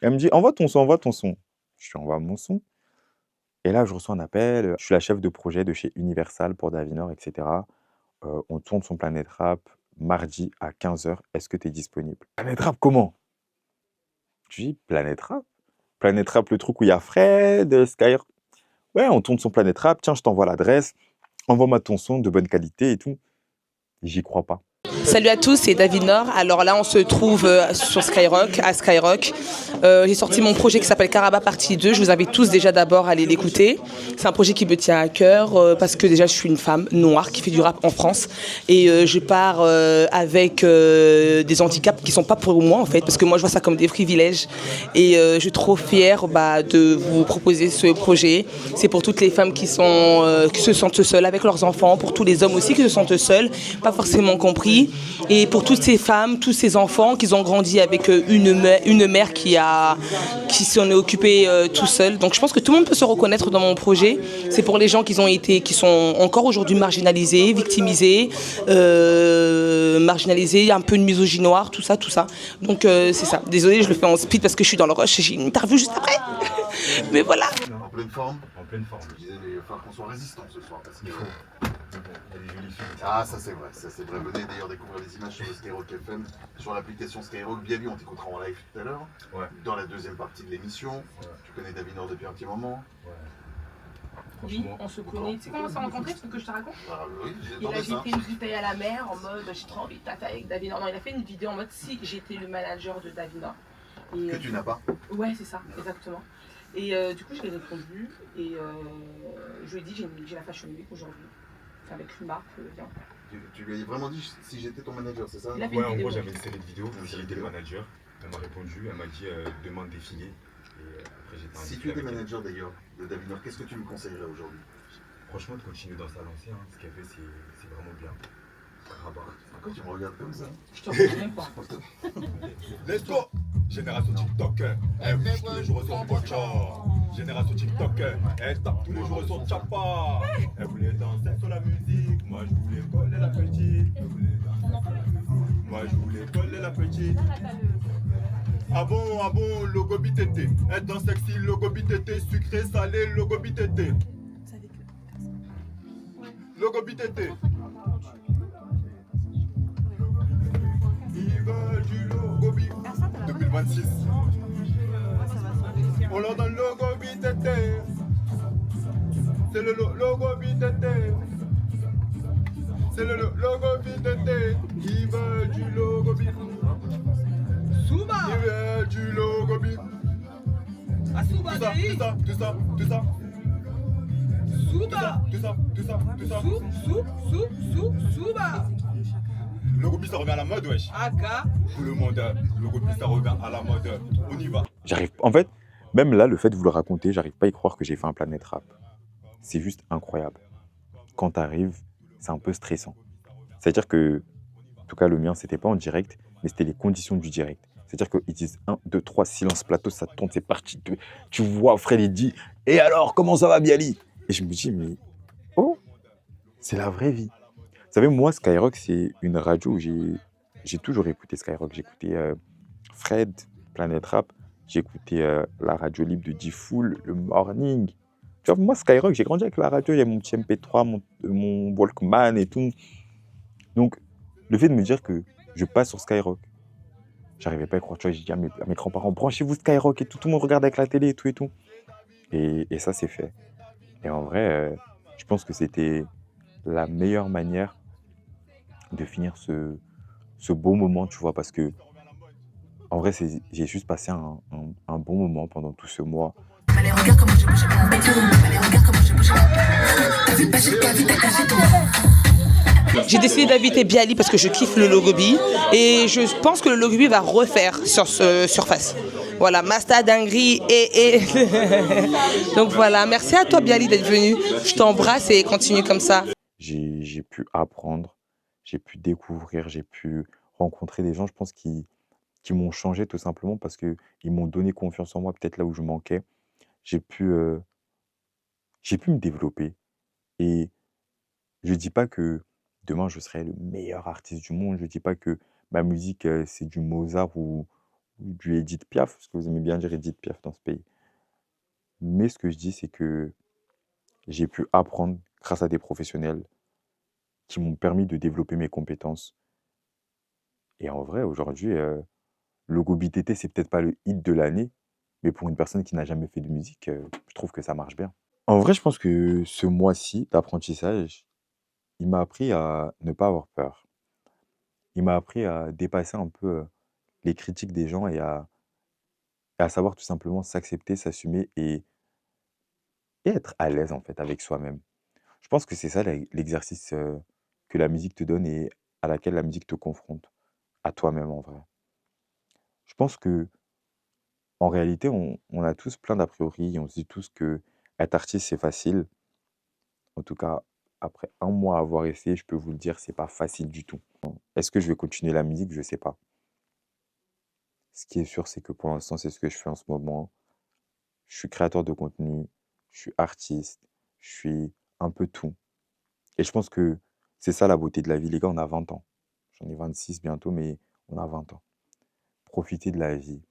Elle me dit envoie ton son, envoie ton son. Je lui envoie mon son. Et là, je reçois un appel. Je suis la chef de projet de chez Universal pour David Noir, etc. On tourne son Planète Rap mardi à 15h. Est-ce que tu es disponible? Planète Rap, comment? Je dis Planète Rap? Planète Rap, le truc où il y a Fred, Skyrock. Ouais, on tourne son Planète Rap. Tiens, je t'envoie l'adresse. Envoie-moi ton son de bonne qualité et tout. J'y crois pas. Salut à tous, c'est David Nord. Alors là, on se trouve sur Skyrock, à Skyrock. J'ai sorti mon projet qui s'appelle Caraba Partie 2. Je vous invite tous déjà d'abord à aller l'écouter. C'est un projet qui me tient à cœur parce que déjà, je suis une femme noire qui fait du rap en France. Et je pars avec des handicaps qui ne sont pas pour moi, en fait, parce que moi, je vois ça comme des privilèges. Et je suis trop fière de vous proposer ce projet. C'est pour toutes les femmes qui se sentent seules avec leurs enfants, pour tous les hommes aussi qui se sentent seuls, pas forcément compris. Et pour toutes ces femmes, tous ces enfants qui ont grandi avec une mère qui s'en est occupée tout seul. Donc je pense que tout le monde peut se reconnaître dans mon projet. C'est pour les gens qui sont encore aujourd'hui marginalisés, victimisés, marginalisés, un peu de misogynoire, tout ça. Donc c'est ça. Désolée, je le fais en speed parce que je suis dans le rush et j'ai une interview juste après. Mais voilà. En pleine forme. En pleine forme. Je disais, il va falloir qu'on soit résistant ce soir parce qu'il faut. Il y a des jolies filles. Ah, ça c'est vrai, ça c'est vrai. Venez d'ailleurs découvrir les images sur le Skyrock FM, sur l'application Skyrock. Bialy, on t'écoutera en live tout à l'heure. Ouais. Dans la deuxième partie de l'émission. Ouais. Tu connais David Nord depuis un petit moment. Ouais. Oui, on se connaît. Tu sais comment on s'est rencontrés, ce que je te raconte? Oui, il a jeté une bouteille à la mer en mode j'ai trop envie de taffer avec David Nord. Non, il a fait une vidéo en mode si j'étais le manager de David Nord. Que tu n'as pas? Ouais, c'est ça, exactement. Et du coup, je lui ai répondu et je lui ai dit j'ai la Fashion Week aujourd'hui avec une marque. Tu lui as vraiment dit si j'étais ton manager, c'est ça? Ouais, en gros, j'avais une série de vidéos, si j'étais le manager. Elle m'a répondu, elle m'a dit demande défilé. Et après, j'étais si tu étais manager d'ailleurs de David Nord, qu'est-ce que tu me conseillerais aujourd'hui? Franchement, de continuer dans sa lancée, hein. Ce qu'elle fait, c'est vraiment bien. Pourquoi tu me regardes comme ça? Je te regarde même pas. Let's go! Génération TikTok, elle bouge tous les jours sur Bocha. Génération TikTok, elle tape tous les jours sur Chapa. Elle voulait danser sur la musique, moi je voulais coller la petite. Moi je voulais coller la petite. Ah bon, logo BTT. Être dans sexy, logo BTT. Sucré, salé, logo BTT. Logo BTT. Il veut du logo BTT. 2026. On leur donne le logo BTT. C'est le logo BTT. C'est le logo BTT. Il veut du logo BTT. Souba. Il veut du logo BTT. Souba. Tout ça. Souba. Tout ça. Souba. Le Gobi, ça revient à la mode, wesh. Aka. Tout le monde, le Gobi, ça revient à la mode. On y va. En fait, même là, le fait de vous le raconter, j'arrive pas à y croire que j'ai fait un Planète Rap. C'est juste incroyable. Quand t'arrives, c'est un peu stressant. C'est-à-dire que, en tout cas, le mien, c'était pas en direct, mais c'était les conditions du direct. C'est-à-dire qu'ils disent 1, 2, 3, silence plateau, ça tourne, c'est parti. Tu vois Fred, il dit « Et alors, comment ça va, Bialy ?» Et je me dis « Mais oh, c'est la vraie vie. » Vous savez, moi, Skyrock, c'est une radio où j'ai toujours écouté Skyrock. J'ai écouté Fred, Planet Rap. J'ai écouté la radio libre de D-Fool, le Morning. Tu vois, moi, Skyrock, j'ai grandi avec la radio. Il y a mon petit MP3, mon Walkman et tout. Donc, le fait de me dire que je passe sur Skyrock, j'arrivais pas à y croire. Tu vois, j'ai dit à mes grands-parents, branchez-vous Skyrock et tout. Tout le monde regarde avec la télé et tout et tout. Et ça, c'est fait. Et en vrai, je pense que c'était la meilleure manière de finir ce beau moment, tu vois, parce que en vrai, j'ai juste passé un bon moment pendant tout ce mois. J'ai décidé d'inviter Bialy parce que je kiffe le Logobi et je pense que le Logobi va refaire sur ce surface. Voilà, Masta Dinguerie et... Donc voilà, merci à toi Bialy d'être venu. Je t'embrasse et continue comme ça. J'ai pu apprendre, j'ai pu découvrir, j'ai pu rencontrer des gens, je pense, qui m'ont changé tout simplement parce qu'ils m'ont donné confiance en moi, peut-être là où je manquais. J'ai pu me développer. Et je ne dis pas que demain, je serai le meilleur artiste du monde. Je ne dis pas que ma musique, c'est du Mozart ou du Edith Piaf, parce que vous aimez bien dire Edith Piaf dans ce pays. Mais ce que je dis, c'est que j'ai pu apprendre grâce à des professionnels qui m'ont permis de développer mes compétences. Et en vrai, aujourd'hui, Logobi TT, c'est peut-être pas le hit de l'année, mais pour une personne qui n'a jamais fait de musique, je trouve que ça marche bien. En vrai, je pense que ce mois-ci d'apprentissage, il m'a appris à ne pas avoir peur. Il m'a appris à dépasser un peu les critiques des gens et à savoir tout simplement s'accepter, s'assumer et être à l'aise en fait avec soi-même. Je pense que c'est ça l'exercice que la musique te donne et à laquelle la musique te confronte, à toi-même en vrai. Je pense que en réalité, on a tous plein d'a priori, on se dit tous que être artiste, c'est facile. En tout cas, après un mois à avoir essayé, je peux vous le dire, c'est pas facile du tout. Est-ce que je vais continuer la musique? Je sais pas. Ce qui est sûr, c'est que pour l'instant, c'est ce que je fais en ce moment. Je suis créateur de contenu, je suis artiste, je suis un peu tout. Et je pense que c'est ça la beauté de la vie. Les gars, on a 20 ans. J'en ai 26 bientôt, mais on a 20 ans. Profitez de la vie.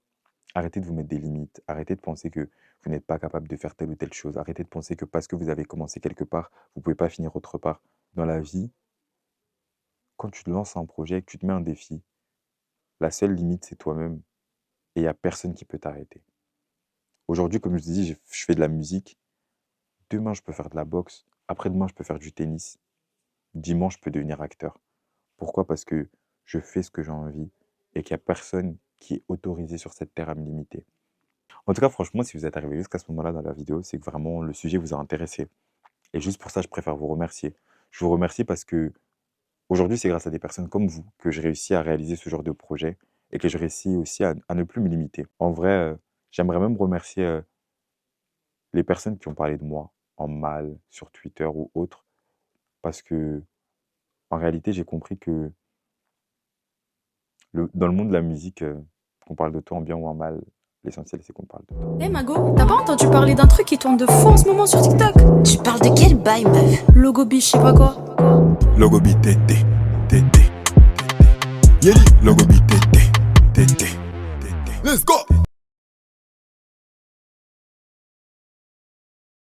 Arrêtez de vous mettre des limites. Arrêtez de penser que vous n'êtes pas capable de faire telle ou telle chose. Arrêtez de penser que parce que vous avez commencé quelque part, vous ne pouvez pas finir autre part. Dans la vie, quand tu te lances un projet, que tu te mets un défi, la seule limite, c'est toi-même. Et il n'y a personne qui peut t'arrêter. Aujourd'hui, comme je vous dis, je fais de la musique. Demain, je peux faire de la boxe. Après-demain, je peux faire du tennis. Dimanche, je peux devenir acteur. Pourquoi? Parce que je fais ce que j'ai envie et qu'il n'y a personne qui est autorisé sur cette terre à me limiter. En tout cas, franchement, si vous êtes arrivé jusqu'à ce moment-là dans la vidéo, c'est que vraiment le sujet vous a intéressé. Et juste pour ça, je préfère vous remercier. Je vous remercie parce que aujourd'hui, c'est grâce à des personnes comme vous que j'ai réussi à réaliser ce genre de projet et que j'ai réussi aussi à ne plus me limiter. En vrai, j'aimerais même remercier les personnes qui ont parlé de moi en mal sur Twitter ou autre, parce que en réalité, j'ai compris que dans le monde de la musique, qu'on parle de toi en bien ou en mal, l'essentiel c'est qu'on parle de toi. Eh Mago, t'as pas entendu parler d'un truc qui tourne de fou en ce moment sur TikTok? Tu parles de quel bail, meuf? Logobi, je sais pas quoi. Logobi TT, TT. Yeli, Logobi TT, TT. Let's go!